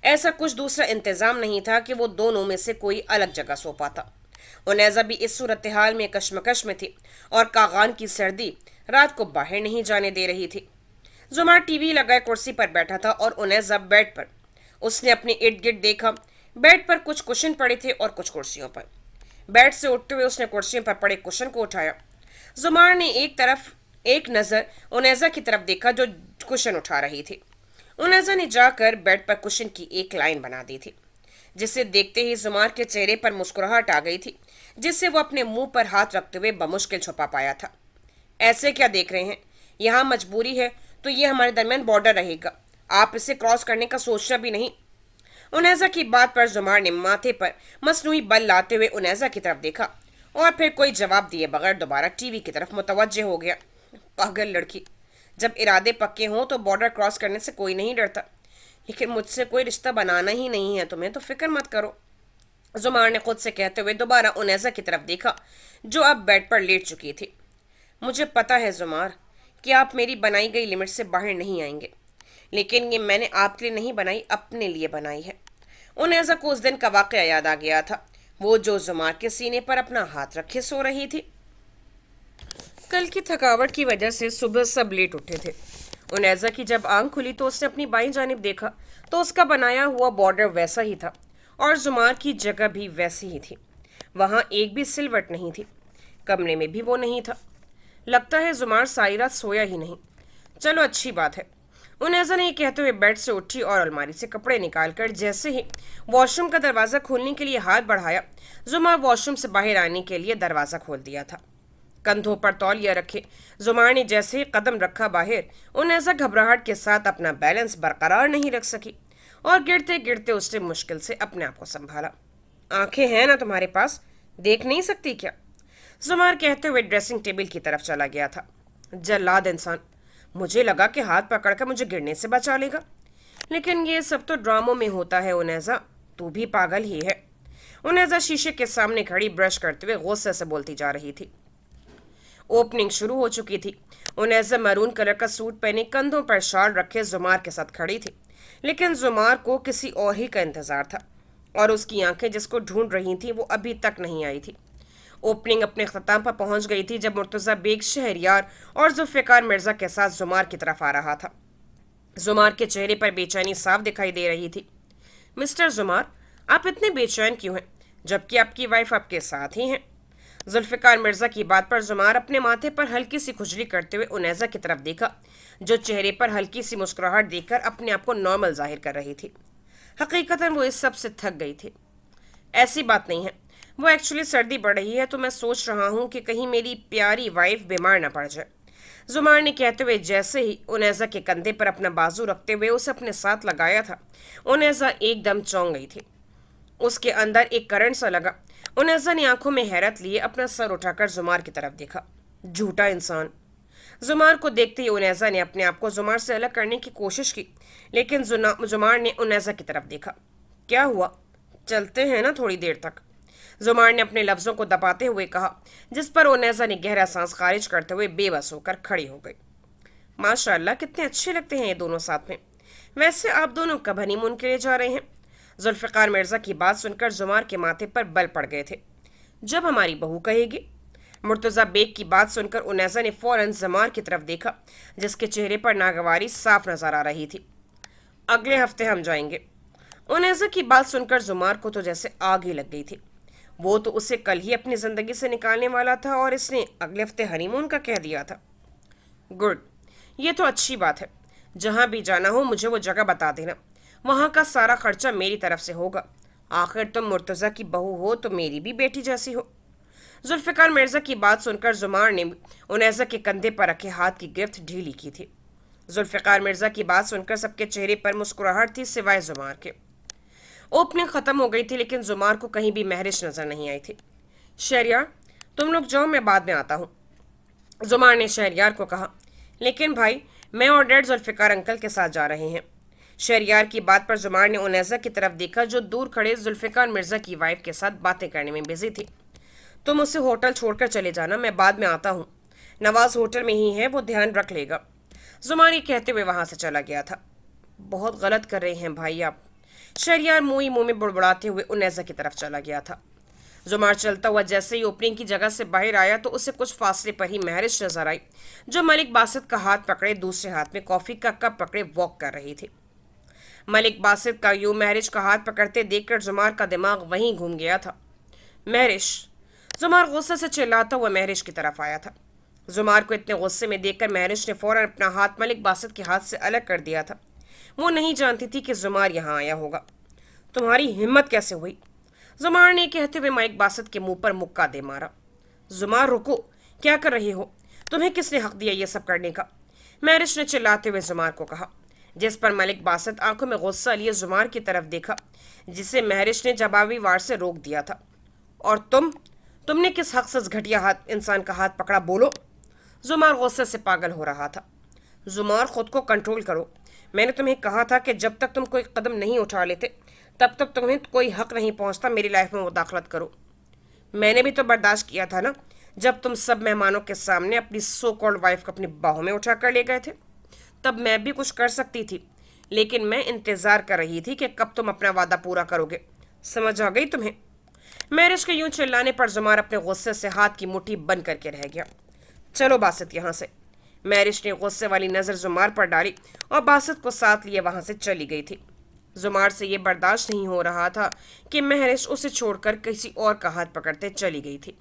ऐसा कुछ दूसरा इंतज़ाम नहीं था कि वो दोनों में से कोई अलग जगह सो पाता। उनैजा भी इस सूरत हाल में कशमकश में थी, और कागान की सर्दी रात को बाहर नहीं जाने दे रही थी। जुमार टीवी लगाए कुर्सी पर बैठा था और उनैजा बेड पर। उसने अपने इर्द गिर्द देखा। बेड पर कुछ कुशन पड़े थे और कुछ कुर्सियों पर। बेड से उठते हुए उसने कुर्सियों पर पड़े कुशन को उठाया। जुमार ने एक नज़र उनैजा की तरफ देखा जो कुशन उठा रही थी। उनैजा ने जाकर बेड पर कुशन की एक लाइन बना दी थी, जिसे देखते ही जुमार के चेहरे पर मुस्कुराहट आ गई थी, जिससे वो अपने मुंह पर हाथ रखते हुए बमुश्किल छुपा पाया था। ऐसे क्या देख रहे हैं? यहाँ मजबूरी है तो ये हमारे दरमियान बॉर्डर रहेगा, आप इसे क्रॉस करने का सोचना भी नहीं। उनैजा की बात पर जुमार ने माथे पर मसनूई बल लाते हुए उनैजा की तरफ देखा, और फिर कोई जवाब दिए बगैर दोबारा टीवी की तरफ मुतवज्जे हो गया। पागल लड़की, जब इरादे पक्के हों तो बॉर्डर क्रॉस करने से कोई नहीं डरता, लेकिन मुझसे कोई रिश्ता बनाना ही नहीं है तुम्हें तो फिक्र मत करो। जुमार ने खुद से कहते हुए दोबारा उनैजा की तरफ देखा, जो अब बेड पर लेट चुकी थी। मुझे पता है जुमार कि आप मेरी बनाई गई लिमिट से बाहर नहीं आएंगे, लेकिन ये मैंने आपके लिए नहीं बनाई, अपने लिए बनाई है। उनैजा को उस दिन का वाक़या याद आ गया था, वो जो जुमार के सीने पर अपना हाथ रखे सो रही थी। कल की थकावट की वजह से सुबह सब लेट उठे थे। उनैजा की जब आंख खुली तो उसने अपनी बाईं जानिब देखा तो उसका बनाया हुआ बॉर्डर वैसा ही था, और जुमार की जगह भी वैसी ही थी। वहाँ एक भी सिलवट नहीं थी, कमरे में भी वो नहीं था। लगता है जुमार सारी रात सोया ही नहीं। चलो अच्छी बात है। उनैजा ने कहते हुए बेड से उठी और अलमारी से कपड़े निकालकर जैसे ही वॉशरूम का दरवाज़ा खोलने के लिए हाथ बढ़ाया, जुमार वॉशरूम से बाहर आने के लिए दरवाज़ा खोल दिया था। कंधों पर तौलिया रखे जुमार ने जैसे ही कदम रखा बाहर, उनैजा घबराहट के साथ अपना बैलेंस बरकरार नहीं रख सकी, और गिरते गिरते उसने मुश्किल से अपने आप को संभाला। आंखें हैं ना तुम्हारे पास, देख नहीं सकती क्या? जुमार कहते हुए ड्रेसिंग टेबल की तरफ चला गया था। जल्लाद इंसान, मुझे लगा कि हाथ पकड़कर मुझे गिरने से बचा लेगा, लेकिन ये सब तो ड्रामों में होता है उनैजा, तू भी पागल ही है। उनैज़ा शीशे के सामने खड़ी ब्रश करते हुए गुस्से से बोलती जा रही थी। ओपनिंग शुरू हो चुकी थी। उनैज़ा मरून कलर का सूट पहने कंधों पर शाल रखे जुमार के साथ खड़ी थी, लेकिन जुमार को किसी और ही का इंतजार था और उसकी आंखें जिसको ढूंढ रही थी वो अभी तक नहीं आई थी। ओपनिंग अपने अख्ताम पर पहुंच गई थी जब मुर्तज़ा बेग शहरयार और जुल्फ़िकार मिर्ज़ा के साथ जुमार की तरफ आ रहा था। जुमार के चेहरे पर बेचैनी साफ दिखाई दे रही थी। मिस्टर जुमार, आप इतने बेचैन क्यों हैं, जबकि आपकी वाइफ आपके साथ ही हैं? जुल्फ़िकार मिर्ज़ा की बात पर जुमार अपने माथे पर हल्की सी खुजली करते हुए उनैज़ा की तरफ देखा, जो चेहरे पर हल्की सी मुस्कुराहट देकर अपने आप को नॉर्मल जाहिर कर रही थी। हकीकतन वो इस सब से थक गई थी। ऐसी बात नहीं है, वो एक्चुअली सर्दी बढ़ रही है तो मैं सोच रहा हूँ कि कहीं मेरी प्यारी वाइफ बीमार न पड़ जाए, जुमार ने कहते हुए जैसे ही उनैज़ा के कंधे पर अपना बाजू रखते हुए उसे अपने साथ लगाया था, उनैज़ा एकदम चौंक गई थी। उसके अंदर एक करंट सा लगा। उनैज़ा ने आंखों में हैरत लिए अपना सर उठाकर जुमार की तरफ देखा। झूठा इंसान। जुमार को देखते ही उनैज़ा ने अपने आप को जुमार से अलग करने की कोशिश की, लेकिन जुमार ने उनैज़ा की तरफ देखा। क्या हुआ, चलते हैं ना थोड़ी देर तक? जुमार ने अपने लफ्ज़ों को दबाते हुए कहा, जिस पर उनैज़ा ने गहरा सांस खारिज करते हुए बेबस होकर खड़ी हो गई। माशाअल्लाह, कितने अच्छे लगते हैं ये दोनों साथ में। वैसे आप दोनों कब हनीमून के लिए जा रहे हैं? जुल्फ़िकार मिर्ज़ा की बात सुनकर जुमार के माथे पर बल पड़ गए थे। जब हमारी बहू कहेगी। मुर्तज़ा बेग की बात सुनकर उनैज़ा ने फौरन जुमार की तरफ देखा, जिसके चेहरे पर नागवारी साफ नजर आ रही थी। अगले हफ्ते हम जाएंगे। उनैज़ा की बात सुनकर जुमार को तो जैसे आग ही लग गई थी। वो तो उसे कल ही अपनी ज़िंदगी से निकालने वाला था और इसने अगले हफ्ते हनीमून का कह दिया था। गुड, ये तो अच्छी बात है। जहाँ भी जाना हो मुझे वो जगह बता देना, वहाँ का सारा खर्चा मेरी तरफ से होगा। आखिर तुम मुर्तज़ा की बहू हो तो मेरी भी बेटी जैसी हो। जुल्फ़िकार मिर्ज़ा की बात सुनकर जुमार ने उनैज़ा के कंधे पर रखे हाथ की गिरफ्त ढीली की थी। जुल्फ़िकार मिर्ज़ा की बात सुनकर सबके चेहरे पर मुस्कुराहट थी सिवाय जुमार के। ओपनिंग ख़त्म हो गई थी, लेकिन जुमार को कहीं भी महरिश नज़र नहीं आई थी। शहरयार, तुम लोग जाओ, मैं बाद में आता हूँ, जुमार ने शहरयार को कहा। लेकिन भाई, मैं और डैड जुल्फ़िकार अंकल के साथ जा रहे हैं। शहरयार की बात पर जुमार ने उनैज़ा की तरफ देखा, जो दूर खड़े जुल्फ़िकार मिर्ज़ा की वाइफ के साथ बातें करने में बिजी थी। तुम उसे होटल छोड़कर चले जाना, मैं बाद में आता हूँ। नवाज होटल में ही है, वो ध्यान रख लेगा। जुमार ये कहते हुए वहाँ से चला गया था। बहुत गलत कर रहे हैं भाई आप। शहरयार मुँह में बुड़बुड़ाते हुए उनैज़ा की तरफ चला गया था। जुमार चलता हुआ जैसे ही ओपनिंग की जगह से बाहर आया तो उसे कुछ फासले पर ही महरिश नजर आई, जो मलिक बासित का हाथ पकड़े दूसरे हाथ में कॉफ़ी का कप पकड़े वॉक कर रही थी। मलिक बासित का यूं महरिश का हाथ पकड़ते देखकर जुमार का दिमाग वहीं घूम गया था। महरिश! जुमार गुस्से से चिल्लाता हुआ महरिश की तरफ आया था। जुमार को इतने गुस्से में देखकर महरिश ने फौरन अपना हाथ मलिक बासित के हाथ से अलग कर दिया था। वो नहीं जानती थी कि जुमार यहाँ आया होगा। तुम्हारी हिम्मत कैसे हुई? जुमार ने कहते हुए मलिक बासित के मुंह पर मुक्का दे मारा। जुमार रुको, क्या कर रही हो? तुम्हें किसने हक दिया ये सब करने का? महरिश ने चिल्लाते हुए जुमार को कहा, जिस पर मलिक बासित आंखों में गुस्सा लिए जुमार की तरफ देखा, जिसे महरिश ने जवाबी वार से रोक दिया था। और तुमने किस हक से घटिया इंसान का हाथ पकड़ा, बोलो? जुमार गुस्से से पागल हो रहा था। जुमार, खुद को कंट्रोल करो। मैंने तुम्हें कहा था कि जब तक तुम कोई कदम नहीं उठा लेते तब तक तुम्हें कोई हक नहीं पहुंचता मेरी लाइफ में मुदाखलत करो। मैंने भी तो बर्दाश्त किया था ना, जब तुम सब मेहमानों के सामने अपनी सो कॉल्ड वाइफ को अपनी बाहों में उठा कर ले गए थे। तब मैं भी कुछ कर सकती थी, लेकिन मैं इंतज़ार कर रही थी कि कब तुम अपना वादा पूरा करोगे। समझ आ गई तुम्हें? महरिश के यूं चिल्लाने पर जुमार अपने गुस्से से हाथ की मुट्ठी बंद करके रह गया। चलो बासित, यहाँ से। महरिश ने गुस्से वाली नज़र जुमार पर डाली और बासित को साथ लिए वहाँ से चली गई थी। जुमार से ये बर्दाश्त नहीं हो रहा था कि महरिश उसे छोड़कर किसी और का हाथ पकड़ते चली गई थी।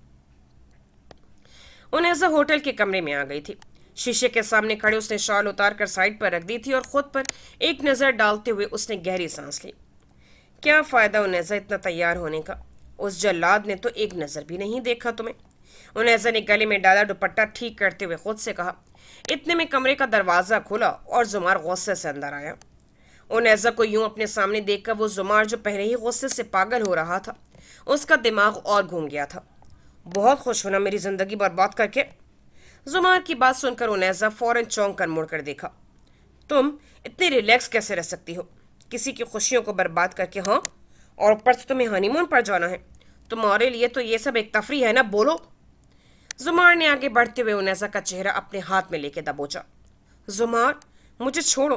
उनैज़ा होटल के कमरे में आ गई थी। शीशे के सामने खड़े उसने शॉल उतार कर साइड पर रख दी थी और खुद पर एक नज़र डालते हुए उसने गहरी सांस ली। क्या फ़ायदा उनैज़ा इतना तैयार होने का? उस जल्लाद ने तो एक नज़र भी नहीं देखा तुम्हें। उनैज़ा ने गले में डाला दुपट्टा ठीक करते हुए खुद से कहा। इतने में कमरे का दरवाज़ा खुला और जुमार गुस्से से अंदर आया। उनैज़ा को यूं अपने सामने देखकर वो जुमार, जो पहले ही गुस्से से पागल हो रहा था, उसका दिमाग और घूम गया था। बहुत खुश होना मेरी ज़िंदगी बर्बाद करके? जुमार की बात सुनकर उनैज़ा फौरन चौंक कर मुड़ कर देखा। तुम इतनी रिलैक्स कैसे रह सकती हो, किसी की खुशियों को बर्बाद करके? हाँ, और ऊपर से तुम्हें हनीमून पर जाना है। तुम्हारे लिए तो ये सब एक तफरीह है ना, बोलो। जुमार ने आगे बढ़ते हुए उनैसा का चेहरा अपने हाथ में लेके दबोचा। जुमार, मुझे छोड़ो।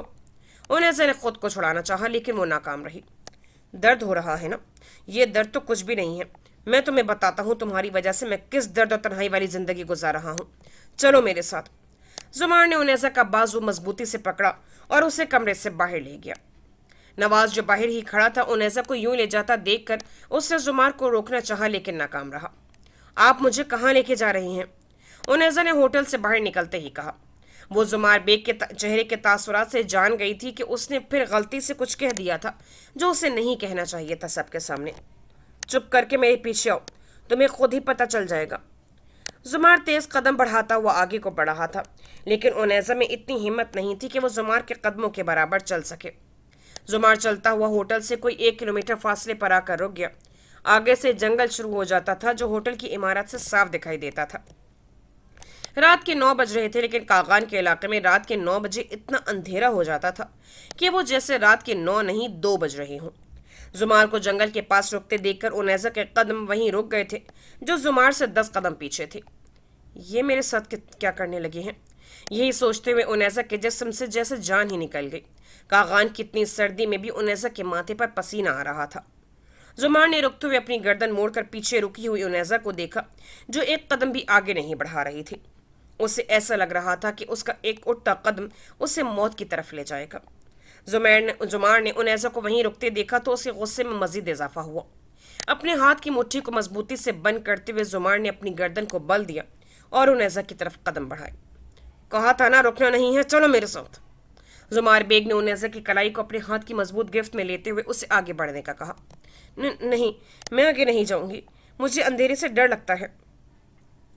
उनैसा ने खुद को छुड़ाना चाहा लेकिन वो नाकाम रही। दर्द हो रहा है ना? ये दर्द तो कुछ भी नहीं है। मैं तुम्हें बताता हूँ तुम्हारी वजह से मैं किस दर्द और तन्हाई वाली जिंदगी गुजार रहा हूँ। चलो मेरे साथ। जुमार ने उनैसा का बाजू मजबूती से पकड़ा और उसे कमरे से बाहर ले गया। नवाज जो बाहर ही खड़ा था उनैसा को यूं ले जाता देखकर उससे जुमार को रोकना चाहा लेकिन नाकाम रहा। आप मुझे कहाँ लेके जा रही हैं? उनैसा ने होटल से बाहर निकलते ही कहा। वो जुमार बेग के चेहरे के तासुरात से जान गई थी कि उसने फिर गलती से कुछ कह दिया था जो उसे नहीं कहना चाहिए था सबके सामने। चुप करके मेरे पीछे आओ, तुम्हें खुद ही पता चल जाएगा। जुमार तेज कदम बढ़ाता हुआ आगे को बढ़ रहा था लेकिन उनैसा में इतनी हिम्मत नहीं थी कि वो जुमार के कदमों के बराबर चल सके। जुमार चलता हुआ होटल से कोई 1 किलोमीटर फासले पर आकर रुक गया। आगे से जंगल शुरू हो जाता था जो होटल की इमारत से साफ दिखाई देता था। रात के 9 बज रहे थे लेकिन कागान के इलाके में रात के 9 बजे इतना अंधेरा हो जाता था कि वो जैसे रात के 9 नहीं 2 बज रहे हों। जुमार को जंगल के पास रुकते देखकर उनैसा के कदम वहीं रुक गए थे जो जुमार से 10 कदम पीछे थे। ये मेरे साथ क्या करने लगे हैं? यही सोचते हुए उनैसा के जिस्म से जैसे जान ही निकल गई। कागान की इतनी सर्दी में भी उनैसा के माथे पर पसीना आ रहा था। जुमार ने रुकते हुए अपनी गर्दन मोड़कर पीछे रुकी हुई उनैसा को देखा जो एक कदम भी आगे नहीं बढ़ा रही थी। उसे ऐसा लग रहा था कि उसका एक उठता कदम उसे मौत की तरफ ले जाएगा। जुमार ने उनैसा को वहीं रुकते देखा तो उसके गुस्से में मजीद इजाफा हुआ। अपने हाथ की मुट्ठी को मजबूती से बंद करते हुए जुमार ने अपनी गर्दन को बल दिया और उनैसा की तरफ कदम बढ़ाए। कहा था ना रुकना नहीं है, चलो मेरे साथ। जुमार बेग ने उनैसा की कलाई को अपने हाथ की मजबूत गिरफ्त में लेते हुए उसे आगे बढ़ने का कहा। नहीं, मैं आगे नहीं जाऊंगी, मुझे अंधेरे से डर लगता है।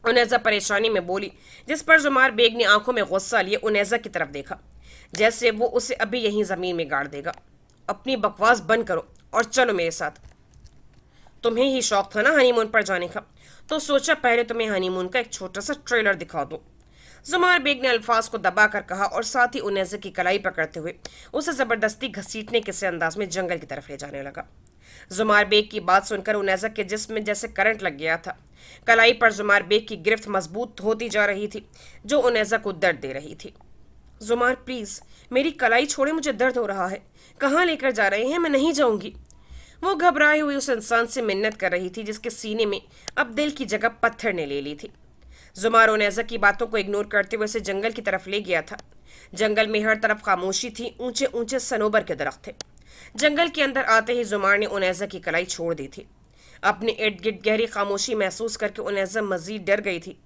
उनैसा परेशानी में बोली, जिस पर जुमार बेग ने आंखों में गुस्सा लिए उनैसा की तरफ देखा जैसे वो उसे अभी यहीं जमीन में गाड़ देगा। अपनी बकवास बंद करो और चलो मेरे साथ। तुम्हें ही शौक था ना हनीमून पर जाने का, तो सोचा पहले तुम्हें हनीमून का एक छोटा सा ट्रेलर दिखा दो। जुमार बेग ने अल्फाज को दबाकर कहा और साथ ही उनैसा की कलाई पकड़ते हुए उसे जबरदस्ती घसीटने के से अंदाज में जंगल की तरफ ले जाने लगा। जुमार बेग की बात सुनकर उनैसा के जिस्म में जैसे करंट लग गया था। कलाई पर जुमार बेग की गिरफ्त मजबूत होती जा रही थी जो उनैसा को दर्द दे रही थी। जुमार प्लीज मेरी कलाई छोड़े, मुझे दर्द हो रहा है। कहाँ लेकर जा रहे हैं? मैं नहीं जाऊंगी। वो घबराई हुई उस इंसान से मिन्नत कर रही थी जिसके सीने में अब दिल की जगह पत्थर ने ले ली थी। जुमार उनैसा की बातों को इग्नोर करते हुए उसे जंगल की तरफ ले गया था। जंगल में हर तरफ खामोशी थी, ऊंचे ऊंचे सनोबर के दरख्त थे। जंगल के अंदर आते ही जुमार ने उनैसा की कलाई छोड़ दी थी। अपने इर्द गिर्द गहरी खामोशी महसूस करके उनैसा मजीद डर गई थी।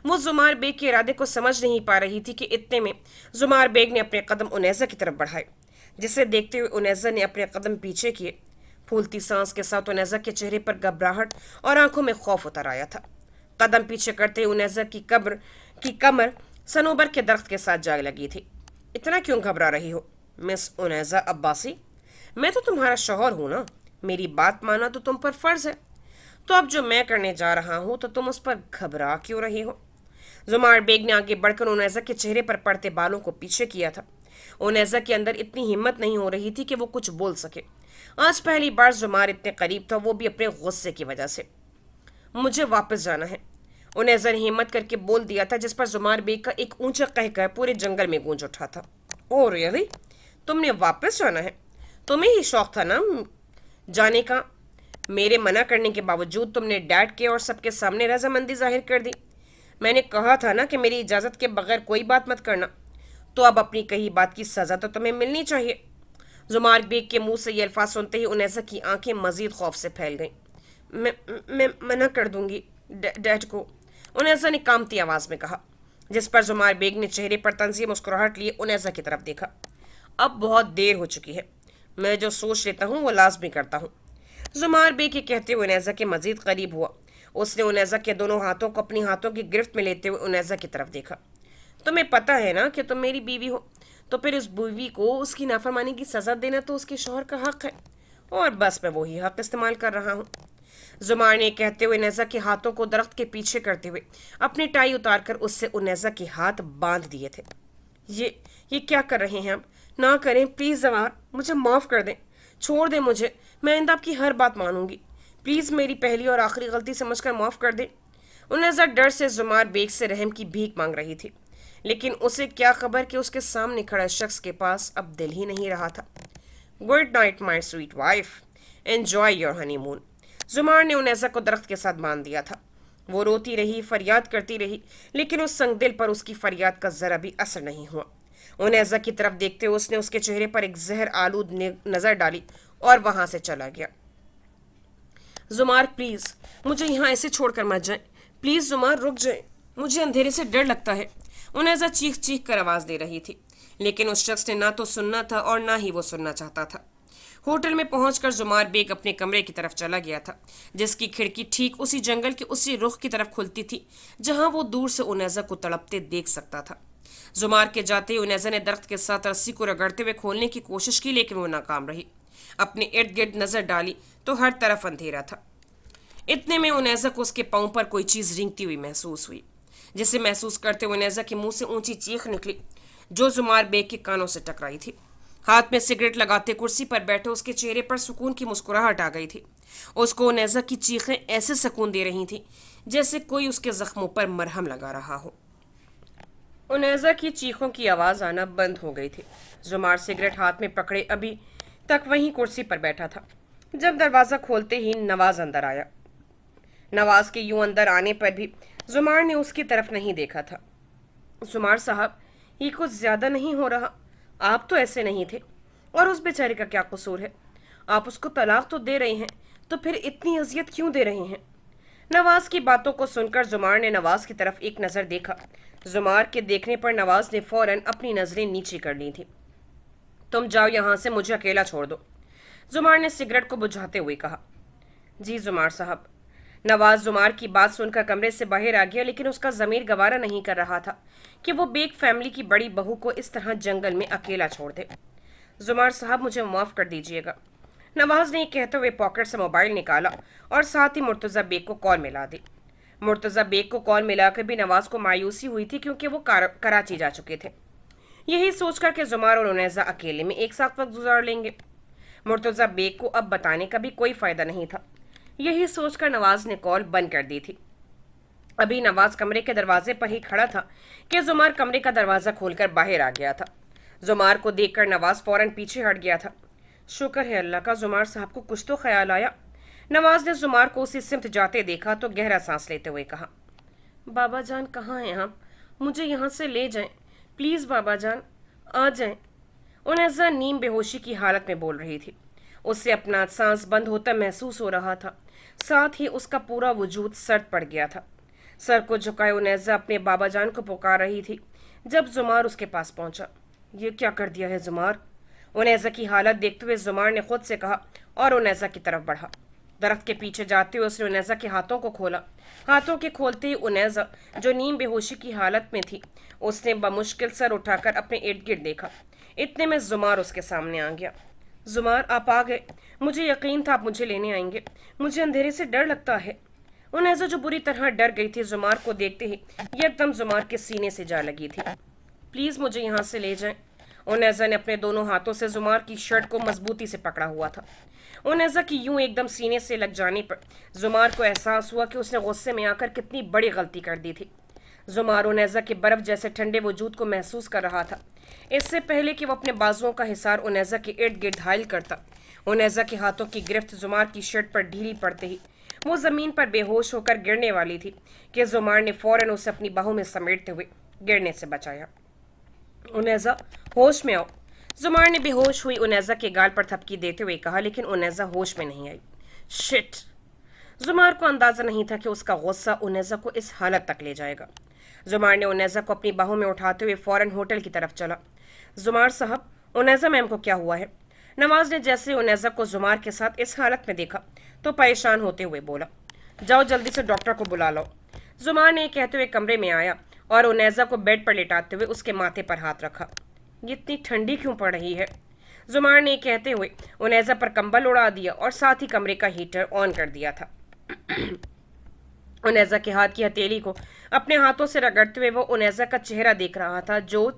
वो जुमार बेग के इरादे को समझ नहीं पा रही थी कि इतने में जुमार बेग ने अपने कदम उनैसा की तरफ बढ़ाए, जिसे देखते हुए उनैसा ने अपने कदम पीछे किए। फूलती सांस के साथ उनैसा के चेहरे पर घबराहट और आंखों में खौफ उतर आया था। कदम पीछे करते उनैसा की कमर सनोबर के दरख्त के साथ जा लगी थी। इतना क्यों घबरा रही हो मिस उनैसा अब्बासी? मैं तो तुम्हारा शौहर हूं ना, मेरी बात माना तो तुम पर फर्ज है। तो अब जो मैं करने जा रहा हूं तो तुम उस पर घबरा क्यों रही हो? जुमार बेग ने आगे बढ़कर उनैसा के चेहरे पर पड़ते बालों को पीछे किया था। उनैसा के अंदर इतनी हिम्मत नहीं हो रही थी कि वो कुछ बोल सके। आज पहली बार जुमार इतने करीब था, वो भी अपने गुस्से की वजह से। मुझे वापस जाना है, उनैसा ने हिम्मत करके बोल दिया था, जिस पर जुमार बेग का एक ऊंचा कहकर पूरे जंगल में गूंज उठा था। Oh really? तुमने वापस जाना है? तुम्हें ही शौक था ना जाने का। मेरे मना करने के बावजूद तुमने डैड के और सबके सामने रजामंदी जाहिर कर दी। मैंने कहा था ना कि मेरी इजाज़त के बगैर कोई बात मत करना। तो अब अपनी कही बात की सज़ा तो तुम्हें मिलनी चाहिए। जुमार बेग के मुंह से ये अल्फाज सुनते ही उनैसा की आंखें मजीद खौफ से फैल गईं। मैं मना कर दूंगी डैड को, उनैसा ने कामती आवाज़ में कहा, जिस पर जुमार बेग ने चेहरे पर तंज़ी मुस्कुराहट लिए उनैसा की तरफ देखा। अब बहुत देर हो चुकी है, मैं जो सोच लेता हूँ वो लाजमी करता हूँ। जुमार बेग के कहते हुए उनैसा के मजीद करीब हुआ। उसने उनैसा के दोनों हाथों को अपनी हाथों की गिरफ्त में लेते हुए उनैसा की तरफ देखा। तुम्हें पता है ना कि तुम मेरी बीवी हो, तो फिर इस बीवी को उसकी नाफरमानी की सज़ा देना तो उसके शौहर का हक है, और बस मैं वही हक इस्तेमाल कर रहा हूँ। जुमार ने कहते हुए उनैसा के हाथों को दरख्त के पीछे करते हुए अपनी टाई उतार कर उससे उनैसा के हाथ बांध दिए थे। ये क्या कर रहे हैं आप? ना करें प्लीज़ जुमार, मुझे माफ़ कर दें, छोड़ दें मुझे, मैं आइंदा आपकी हर बात मानूंगी। प्लीज़ मेरी पहली और आखिरी गलती समझकर माफ़ कर दे। उन्हेज़ा डर से जुमार बेग से रहम की भीख मांग रही थी, लेकिन उसे क्या खबर कि उसके सामने खड़ा शख्स के पास अब दिल ही नहीं रहा था। Good night my sweet wife, enjoy your honeymoon. जुमार ने उन्हेज़ा को दरख्त के साथ बांध दिया था। वो रोती रही, फरियाद करती रही, लेकिन उस संगदिल पर उसकी फरियाद का ज़रा भी असर नहीं हुआ। उन्हेज़ा की तरफ देखते हुए उसने उसके चेहरे पर एक जहर आलूद नज़र डाली और वहां से चला गया। जुमार प्लीज़ मुझे यहाँ ऐसे छोड़कर मत जाए। प्लीज़ जुमार रुक जाए, मुझे अंधेरे से डर लगता है। उन्हेज़ा चीख चीख कर आवाज़ दे रही थी, लेकिन उस शख्स ने ना तो सुनना था और ना ही वो सुनना चाहता था। होटल में पहुंचकर जुमार बेग अपने कमरे की तरफ चला गया था, जिसकी खिड़की ठीक उसी जंगल के उसी रुख की तरफ खुलती थी जहां वो दूर से उन्हेज़ा को तड़पते देख सकता था। जुमार के जाते ही उन्हेज़ा ने दरख्त के साथ रस्सी को रगड़ते हुए खोलने की कोशिश की, लेकिन वो नाकाम रही। अपने इर्द गिर्द नजर डाली तो हर तरफ अंधेरा था। इतने में उन्हेज़ा को उसके पांव पर कोई चीज रेंगती हुई महसूस हुई, जिसे महसूस करते हुए उन्हेज़ा के मुंह से ऊंची चीख निकली जो जुमार बेग के कानों से टकराई थी। हाथ में सिगरेट लगाते कुर्सी पर बैठे उसके चेहरे पर सुकून की मुस्कुराहट आ गई थी। उसको उन्हेज़ा की चीखें ऐसे सुकून दे रही थी जैसे कोई उसके जख्मों पर मरहम लगा रहा हो। उन्हेज़ा की चीखों की आवाज़ आना बंद हो गई थी। जुमार सिगरेट हाथ में पकड़े अभी तक वहीं कुर्सी पर बैठा था जब दरवाज़ा खोलते ही नवाज अंदर आया। नवाज के यूं अंदर आने पर भी जुमार ने उसकी तरफ नहीं देखा था। जुमार साहब, ये कुछ ज़्यादा नहीं हो रहा? आप तो ऐसे नहीं थे, और उस बेचारे का क्या कसूर है? आप उसको तलाक तो दे रहे हैं, तो फिर इतनी अजियत क्यों दे रहे हैं? नवाज की बातों को सुनकर जुमार ने नवाज की तरफ एक नज़र देखा। जुमार के देखने पर नवाज ने फौरन अपनी नज़रें नीचे कर ली थी। तुम जाओ यहाँ से, मुझे अकेला छोड़ दो, जुमार ने सिगरेट को बुझाते हुए कहा। जी जुमार साहब। नवाज जुमार की बात सुनकर कमरे से बाहर आ गया, लेकिन उसका ज़मीर गवारा नहीं कर रहा था कि वो बेग फैमिली की बड़ी बहू को इस तरह जंगल में अकेला छोड़ दे। जुमार साहब, मुझे माफ़ कर दीजिएगा, नवाज ने कहते हुए पॉकेट से मोबाइल निकाला और साथ ही मुर्तज़ा बेग को कॉल मिला दी। मुर्तज़ा बेग को कॉल मिलाकर भी नवाज को मायूसी हुई थी, क्योंकि वो कराची जा चुके थे। यही सोचकर कि जुमार और उन्हेज़ा अकेले में एक साथ वक्त गुजार लेंगे, मुर्तज़ा बेग को अब बताने का भी कोई फ़ायदा नहीं था। यही सोचकर नवाज ने कॉल बंद कर दी थी। अभी नवाज कमरे के दरवाजे पर ही खड़ा था कि जुमार कमरे का दरवाज़ा खोलकर बाहर आ गया था। जुमार को देखकर नवाज फौरन पीछे हट गया था। शुक्र है अल्लाह का, जुमार साहब को कुछ तो ख्याल आया। नवाज ने जुमार को उसी सिमत जाते देखा तो गहरा सांस लेते हुए कहा, बाबा जान कहाँ हैं आप? मुझे यहाँ से ले जाएं, प्लीज़ बाबा जान, आ जाएं। उन्हेज़ा नीम बेहोशी की हालत में बोल रही थी। उससे अपना सांस बंद होता महसूस हो रहा था, साथ ही उसका पूरा वजूद सर्द पड़ गया था। सर को झुकाए उन्हेज़ा अपने बाबा जान को पुकार रही थी जब जुमार उसके पास पहुंचा। ये क्या कर दिया है जुमार? उन्हेज़ा की हालत देखते हुए जुमार ने खुद से कहा और उन्हेज़ा की तरफ बढ़ा। दरख्त के पीछे जाते हुए उसने उन्हेज़ा के हाथों को खोला। हाथों के खोलते ही उन्हेज़ा, जो नीम बेहोशी की हालत में थी, उसने बमुश्किल सर उठाकर अपने इर्द गिर्द देखा। इतने में जुमार उसके सामने आ गया। जुमार, आप आ गए। मुझे यकीन था आप मुझे लेने आएंगे। मुझे अंधेरे से डर लगता है। उन्हेज़ा, जो बुरी तरह डर गई थी जुमार को देखते ही, एकदम जुमार के सीने से जा लगी थी। प्लीज़ मुझे यहाँ से ले जाएं। उन्हेज़ा ने अपने दोनों हाथों से जुमार की शर्ट को मजबूती से पकड़ा हुआ था। उन्हेज़ा की यूं एकदम सीने से लग जाने पर जुमार को एहसास हुआ कि उसने गुस्से में आकर कितनी बड़ी गलती कर दी थी। जुमार उन्हेज़ा के बर्फ़ जैसे ठंडे वजूद को महसूस कर रहा था। इससे पहले कि वो अपने बाजुओं का हिसार उन्हेज़ा के इर्द गिर्द हायल करता, उन्हेज़ा के हाथों की गिरफ्त जुमार की शर्ट पर ढीली पड़ते ही वो ज़मीन पर बेहोश होकर गिरने वाली थी कि जुमार ने फ़ौरन उसे अपनी बाहों में समेटते हुए गिरने से बचाया। उन्हेज़ा, होश में आओ, जुमार ने बेहोश हुई उन्हेज़ा के गाल पर थपकी देते हुए कहा, लेकिन उन्हेज़ा होश में नहीं आई। शिट! जुमार को अंदाज़ा नहीं था कि उसका गुस्सा उन्हेज़ा को इस हालत तक ले जाएगा। जुमार ने उन्हेज़ा को अपनी बाहों में उठाते हुए फ़ौरन होटल की तरफ चला। जुमार साहब, उन्हेज़ा मैम को क्या हुआ है? नवाज ने जैसे उन्हेज़ा को जुमार के साथ इस हालत में देखा तो परेशान होते हुए बोला, जाओ जल्दी से डॉक्टर को बुला लो। जुमार ने कहते हुए कमरे में आया और उन्हेज़ा को बेड पर लेटाते हुए उसके माथे पर हाथ रखा। ये इतनी ठंडी क्यों पड़ रही है? जुमार ने कहते हुए उन्हेज़ा पर कंबल उड़ा दिया और साथ ही कमरे का हीटर ऑन कर दिया था। उन्हेज़ा के हाथ की हथेली को अपने हाथों से रगड़ते हुए वो उन्हेज़ा का चेहरा देख रहा था जो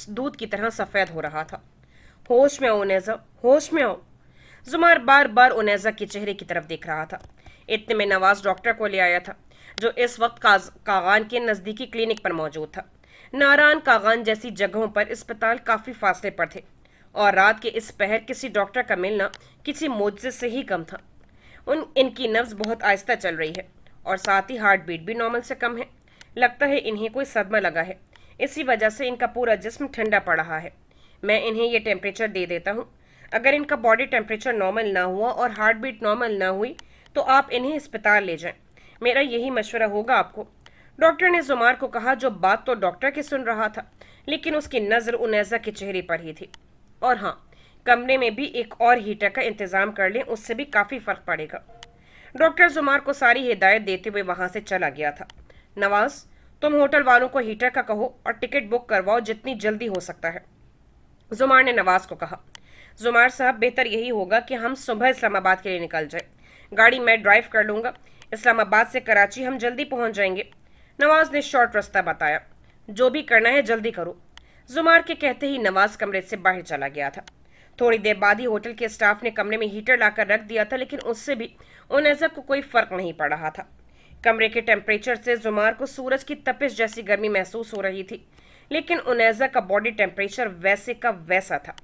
दूध की तरह सफ़ेद हो रहा था। होश में आओ उन्हेज़ा, होश में आओ। जुमार बार बार उन्हेज़ा के चेहरे की तरफ देख रहा था, इतने में नवाज डॉक्टर को ले आया था, जो इस वक्त कागान के नज़दीकी क्लिनिक पर मौजूद था। नारायण कागान जैसी जगहों पर अस्पताल काफ़ी फासले पर थे और रात के इस पहर किसी डॉक्टर का मिलना किसी मोजे से ही कम था। इनकी नब्ज बहुत आहिस्ता चल रही है और साथ ही हार्ट बीट भी नॉर्मल से कम है। लगता है इन्हें कोई सदमा लगा है, इसी वजह से इनका पूरा जिस्म ठंडा पड़ रहा है। मैं इन्हें ये टेम्परेचर दे देता हूँ। अगर इनका बॉडी टेम्परेचर नॉर्मल ना हुआ और हार्ट बीट नॉर्मल ना हुई तो आप इन्हें अस्पताल ले जाएं। मेरा यही मशवरा होगा आपको। डॉक्टर ने जुमार को कहा, जो बात तो डॉक्टर की सुन रहा था, लेकिन उसकी नज़र उनैज़ा के चेहरे पर ही थी। और हाँ, कमरे में भी एक और हीटर का इंतज़ाम कर लें, उससे भी काफ़ी फ़र्क पड़ेगा। डॉक्टर जुमार को सारी हिदायत देते हुए वहाँ से चला गया था। नवाज, तुम होटल वालों को हीटर का कहो और टिकट बुक करवाओ जितनी जल्दी हो सकता है, जुमार ने नवाज को कहा। जुमार साहब, बेहतर यही होगा कि हम सुबह इस्लामाबाद के लिए निकल जाए। गाड़ी मैं ड्राइव कर लूँगा। इस्लामाबाद से कराची हम जल्दी पहुँच जाएंगे। नवाज ने शॉर्ट रास्ता बताया। जो भी करना है जल्दी करो। जुमार के कहते ही नवाज कमरे से बाहर चला गया था। थोड़ी देर बाद ही होटल के स्टाफ ने कमरे में हीटर लाकर रख दिया था, लेकिन उससे भी उनैज़ा को कोई फर्क नहीं पड़ रहा था। कमरे के टेम्परेचर से जुमार को सूरज की तपिश जैसी गर्मी महसूस हो रही थी, लेकिन उनैज़ा का बॉडी टेम्परेचर वैसे का वैसा था।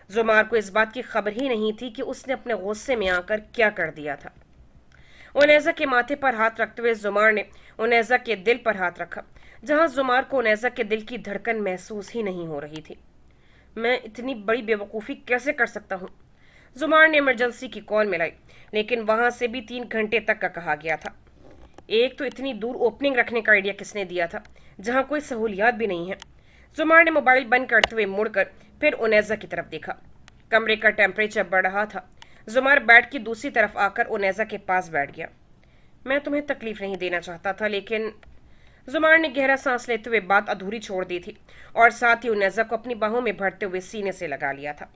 जुमार को इस बात की खबर ही नहीं थी कि उसने अपने गुस्से में आकर क्या कर दिया था। उनैज़ा के माथे पर हाथ रखते हुए जुमार ने उनैज़ा के दिल पर हाथ रखा, जहां जुमार को उनैज़ा के दिल की धड़कन महसूस ही नहीं हो रही थी। मैं इतनी बड़ी बेवकूफ़ी कैसे कर सकता हूँ? जुमार ने इमरजेंसी की कॉल मिलाई, लेकिन वहां से भी 3 घंटे तक का कहा गया था। एक तो इतनी दूर ओपनिंग रखने का आइडिया किसने दिया था, जहां कोई सहूलियात भी नहीं है। जुमार ने मोबाइल बंद करते हुए मुड़कर फिर उनैज़ा की तरफ देखा। कमरे का टेम्परेचर बढ़ रहा था। जुमार बेड की दूसरी तरफ आकर उनैज़ा के पास बैठ गया। मैं तुम्हें तकलीफ नहीं देना चाहता था, लेकिन जुमार ने गहरा सांस लेते हुए बात अधूरी छोड़ दी थी और साथ ही उनैज़ा को अपनी बाहों में भरते हुए सीने से लगा लिया था।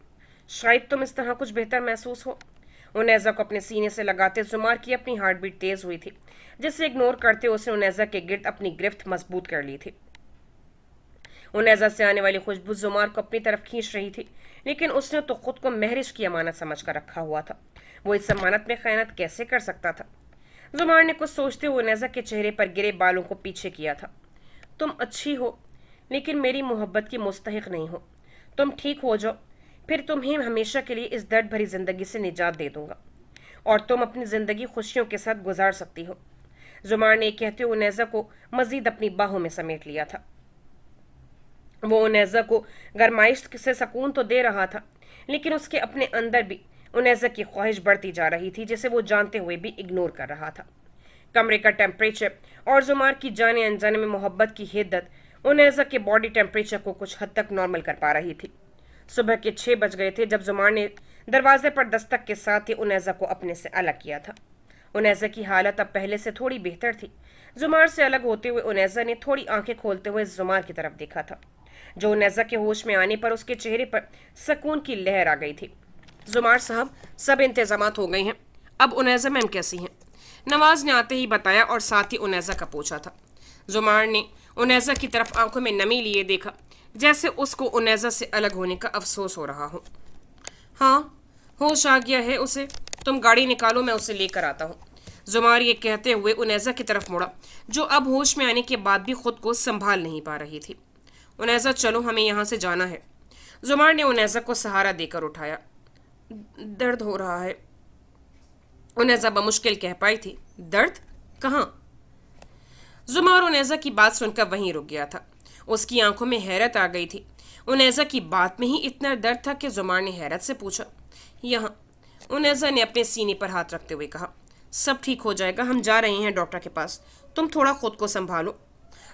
शायद तुम इस तरह कुछ बेहतर महसूस हो। उनैज़ा को अपने सीने से लगाते जुमार की अपनी हार्ट बीट तेज हुई थी, जिसे इग्नोर करते उसने उनैज़ा के गिर्द अपनी गिरफ्त मजबूत कर ली थी। उनैज़ा से आने वाली खुशबू जुमार को अपनी तरफ खींच रही थी, लेकिन उसने तो खुद को महरिश की अमानत समझ कर रखा हुआ था। वो इस अमानत में खयानत कैसे कर सकता था? जुमार ने कुछ सोचते हुए उनैज़ा के चेहरे पर गिरे बालों को पीछे किया था। तुम अच्छी हो, लेकिन मेरी मोहब्बत की मुस्तहिक नहीं हो। तुम ठीक हो जाओ, फिर तुम्हें हमेशा के लिए इस दर्द भरी ज़िंदगी से निजात दे दूंगा और तुम अपनी ज़िंदगी खुशियों के साथ गुजार सकती हो। जुमार ने कहते हुए उनैज़ा को मज़ीद अपनी बाहों में समेट लिया था। वो उनैज़ा को गरमाइश से सुकून तो दे रहा था, लेकिन उसके अपने अंदर भी उनैज़ा की ख्वाहिश बढ़ती जा रही थी, जिसे वो जानते हुए भी इग्नोर कर रहा था। कमरे का टेम्परेचर और जुमार की जाने अनजाने में मोहब्बत की हिद्दत उनैज़ा के बॉडी टेम्परेचर को कुछ हद तक नॉर्मल कर पा रही थी। सुबह के 6 बज गए थे जब जुमार ने दरवाजे पर दस्तक के साथ ही उनैज़ा को अपने से अलग किया था। उनैज़ा की हालत अब पहले से थोड़ी बेहतर थी। जुमार से अलग होते हुए उनैज़ा ने थोड़ी आंखें खोलते हुए जुमार की तरफ देखा था, जो उनैज़ा के होश में आने पर उसके चेहरे पर सुकून की लहर आ गई थी। जुमार साहब, सब इंतजामात हो गए हैं। अब उनैज़ा मैम कैसी हैं? नवाज ने आते ही बताया और साथ ही उनैज़ा का पूछा था। जुमार ने उनैज़ा की तरफ आंखों में नमी लिए देखा, जैसे उसको उनैज़ा से अलग होने का अफसोस हो रहा हो। हाँ, होश आ गया है उसे। तुम गाड़ी निकालो, मैं उसे लेकर आता हूँ। जुमार ये कहते हुए उनैज़ा की तरफ मुड़ा, जो अब होश में आने के बाद भी खुद को संभाल नहीं पा रही थी। उनैज़ा, चलो, हमें यहाँ से जाना है। जुमार ने उनैज़ा को सहारा देकर उठाया। दर्द हो रहा है, उनैज़ा बमुश्किल कह पाई थी। दर्द? कहाँ? जुमार उनैज़ा की बात सुनकर वहीं रुक गया था। उसकी आंखों में हैरत आ गई थी। उनैज़ा की बात में ही इतना दर्द था कि जुमार ने हैरत से पूछा। यहाँ। उनैज़ा ने अपने सीने पर हाथ रखते हुए कहा। सब ठीक हो जाएगा, हम जा रहे हैं डॉक्टर के पास, तुम थोड़ा खुद को संभालो।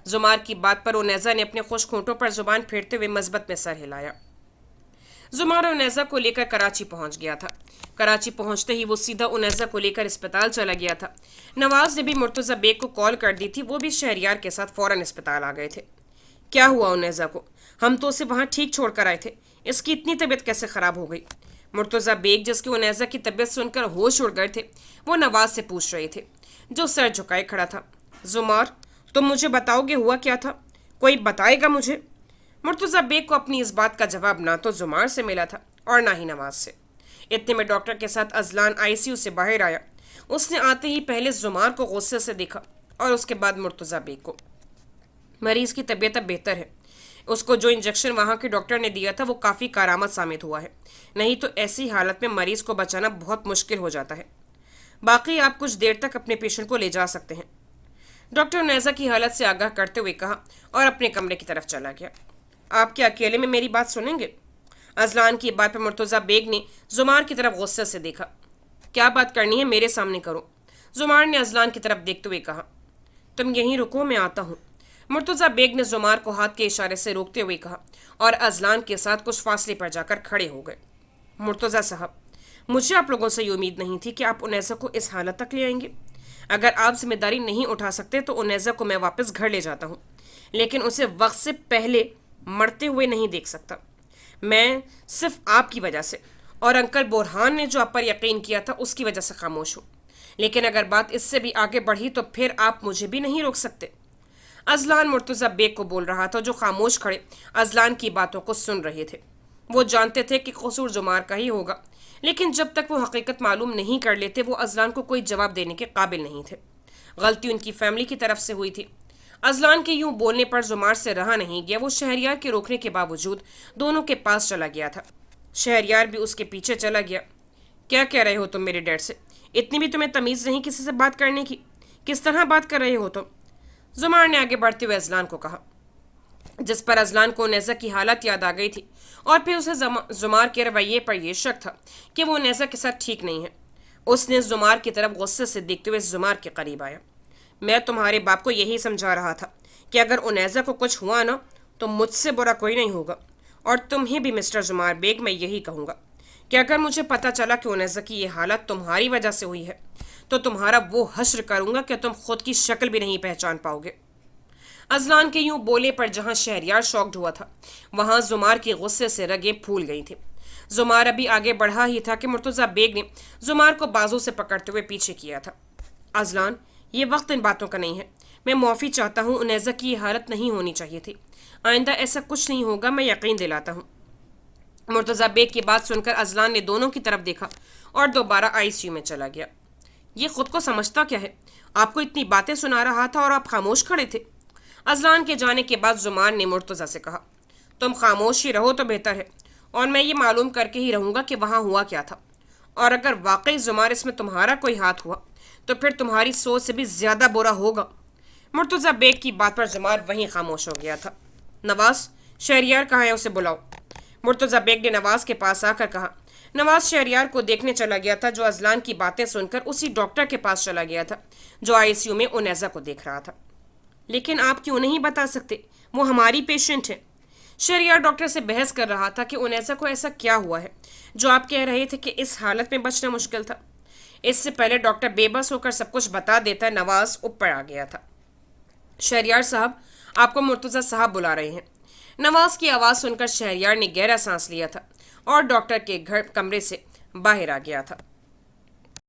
जुमार की बात पर उनैज़ा ने अपने खुश होंठों पर जुबान फेरते हुए मस्बत में सर हिलाया। जुमार उनैज़ा को लेकर कराची पहुंच गया था। कराची पहुंचते ही वो सीधा उनैज़ा को लेकर अस्पताल चला गया था। नवाज ने भी मुर्तज़ा बेग को कॉल कर दी थी, वो भी शहरियार के साथ फ़ौरन अस्पताल आ गए थे। क्या हुआ उनैज़ा को? हम तो उसे वहाँ ठीक छोड़ कर आए थे, इसकी इतनी तबीयत कैसे ख़राब हो गई? मुर्तज़ा बेग, जिसकी उनैज़ा की तबीयत सुनकर होश उड़ गए थे, वो नवाज से पूछ रहे थे, जो सर झुकाए खड़ा था। जुमार, तुम मुझे बताओगे हुआ क्या था? कोई बताएगा मुझे? मुर्तज़ा बेग को अपनी इस बात का जवाब ना तो जुमार से मिला था और ना ही नवाज से। इतने में डॉक्टर के साथ अजलान आईसीयू से बाहर आया। اس نے آتے ہی پہلے زمار کو غصے سے دیکھا اور اس کے بعد مرتضیٰ بیگ کو۔ مریض کی طبیعت اب بہتر ہے۔ اس کو جو انجیکشن وہاں کے ڈاکٹر نے دیا تھا وہ کافی کارآمد ثابت ہوا ہے، نہیں تو ایسی حالت میں مریض کو بچانا بہت مشکل ہو جاتا ہے۔ باقی آپ کچھ دیر تک اپنے پیشنٹ کو لے جا سکتے ہیں، ڈاکٹر نیزا کی حالت سے آگاہ کرتے ہوئے کہا اور اپنے کمرے کی طرف چلا گیا۔ آپ کیا اکیلے میں میری بات سنیں گے؟ ازلان کی بات پر مرتضیٰ بیگ نے زمار کی طرف غصے سے دیکھا۔ کیا بات کرنی ہے میرے سامنے کرو، زمار نے ازلان کی طرف دیکھتے ہوئے کہا۔ تم یہیں رکو، میں آتا ہوں، مرتضیٰ بیگ نے زمار کو ہاتھ کے اشارے سے روکتے ہوئے کہا اور ازلان کے ساتھ کچھ فاصلے پر جا کر کھڑے ہو گئے۔ مرتضیٰ صاحب، مجھے آپ لوگوں سے یہ امید نہیں تھی کہ آپ انیسا کو اس حالت تک لے آئیں گے۔ اگر آپ ذمہ داری نہیں اٹھا سکتے تو انیسا کو میں واپس گھر لے جاتا ہوں، لیکن اسے وقت سے پہلے مرتے ہوئے نہیں دیکھ سکتا۔ میں صرف آپ کی وجہ سے اور انکل بورہان نے جو آپ پر یقین کیا تھا اس کی وجہ سے خاموش ہوں، لیکن اگر بات اس سے بھی آگے بڑھی تو پھر آپ مجھے بھی نہیں روک سکتے۔ ازلان مرتضیٰ بیگ کو بول رہا تھا، جو خاموش کھڑے ازلان کی باتوں کو سن رہے تھے۔ وہ جانتے تھے کہ قصور زمار کا ہی ہوگا، لیکن جب تک وہ حقیقت معلوم نہیں کر لیتے وہ ازلان کو کوئی جواب دینے کے قابل نہیں تھے۔ غلطی ان کی فیملی کی طرف سے ہوئی تھی۔ ازلان کے یوں بولنے پر زمار سے رہا نہیں گیا۔ وہ شہریار کے روکنے کے باوجود دونوں کے پاس چلا گیا تھا۔ شہریار بھی اس کے پیچھے چلا گیا۔ کیا کہہ رہے ہو تم میرے ڈیڈ سے؟ اتنی بھی تمہیں تمیز نہیں کسی سے بات کرنے کی؟ کس طرح بات کر رہے ہو تم؟ زمار نے آگے بڑھتے ہوئے ازلان کو کہا، جس پر ازلان کو نیزا کی حالت یاد آ گئی تھی اور پھر اسے زمار کے رویے پر یہ شک تھا کہ وہ نیزا کے ساتھ ٹھیک نہیں ہے۔ اس نے زمار کی طرف غصے سے دیکھتے ہوئے زمار کے قریب آیا۔ میں تمہارے باپ کو یہی سمجھا رہا تھا کہ اگر انیزا کو کچھ ہوا نا تو مجھ سے برا کوئی نہیں ہوگا، اور تمہیں بھی مسٹر زمار بیگ میں یہی کہوں گا کہ اگر مجھے پتہ چلا کہ انیزا کی یہ حالت تمہاری وجہ سے ہوئی ہے تو تمہارا وہ حشر کروں گا کہ تم خود کی شکل بھی نہیں پہچان پاؤ گے۔ ازلان کے یوں بولے پر جہاں شہریار شاکڈ ہوا تھا وہاں زمار کی غصے سے رگیں پھول گئی تھیں۔ زمار ابھی آگے بڑھا ہی تھا کہ مرتضیٰ بیگ نے زمار کو بازو سے پکڑتے ہوئے پیچھے کیا تھا۔ ازلان، یہ وقت ان باتوں کا نہیں ہے، میں معافی چاہتا ہوں، انیزا کی یہ حالت نہیں ہونی چاہیے تھی، آئندہ ایسا کچھ نہیں ہوگا، میں یقین دلاتا ہوں۔ مرتضیٰ بیگ کی بات سن کر ازلان نے دونوں کی طرف دیکھا اور دوبارہ ICU میں چلا گیا۔ یہ خود کو سمجھتا کیا ہے؟ آپ کو اتنی باتیں سنا رہا تھا اور آپ خاموش کھڑے تھے۔ ازلان کے جانے کے بعد زمار نے مرتضیٰ سے کہا، تم خاموش ہی رہو تو بہتر ہے، اور میں یہ معلوم کر کے ہی رہوں گا کہ وہاں ہوا کیا تھا، اور اگر واقعی زمار اس میں تمہارا کوئی ہاتھ ہوا تو پھر تمہاری سوچ سے بھی زیادہ برا ہوگا۔ مرتضیٰ بیگ کی بات پر زمار وہیں خاموش ہو گیا تھا۔ نواز، شہریار کہاں ہے؟ اسے بلاؤ، مرتضیٰ بیگ نے نواز کے پاس آ کر کہا۔ نواز شہریار کو دیکھنے چلا گیا تھا، جو ازلان کی باتیں سن کر اسی ڈاکٹر کے پاس چلا گیا تھا جو ICU میں انیزا کو دیکھ رہا تھا۔ لیکن آپ کیوں نہیں بتا سکتے؟ وہ ہماری پیشنٹ ہے۔ شہریار ڈاکٹر سے بحث کر رہا تھا کہ انیزا کو ایسا کیا ہوا ہے جو آپ کہہ رہے تھے کہ اس حالت میں بچنا مشکل تھا۔ اس سے پہلے ڈاکٹر بے بس ہو کر سب کچھ بتا دیتا، نواز اوپر آ گیا تھا۔ شہریار صاحب، آپ کو مرتضیٰ صاحب بلا رہے ہیں۔ نواز کی آواز سن کر شہریار نے گہرا سانس لیا تھا اور ڈاکٹر کے کمرے سے باہر آ گیا تھا۔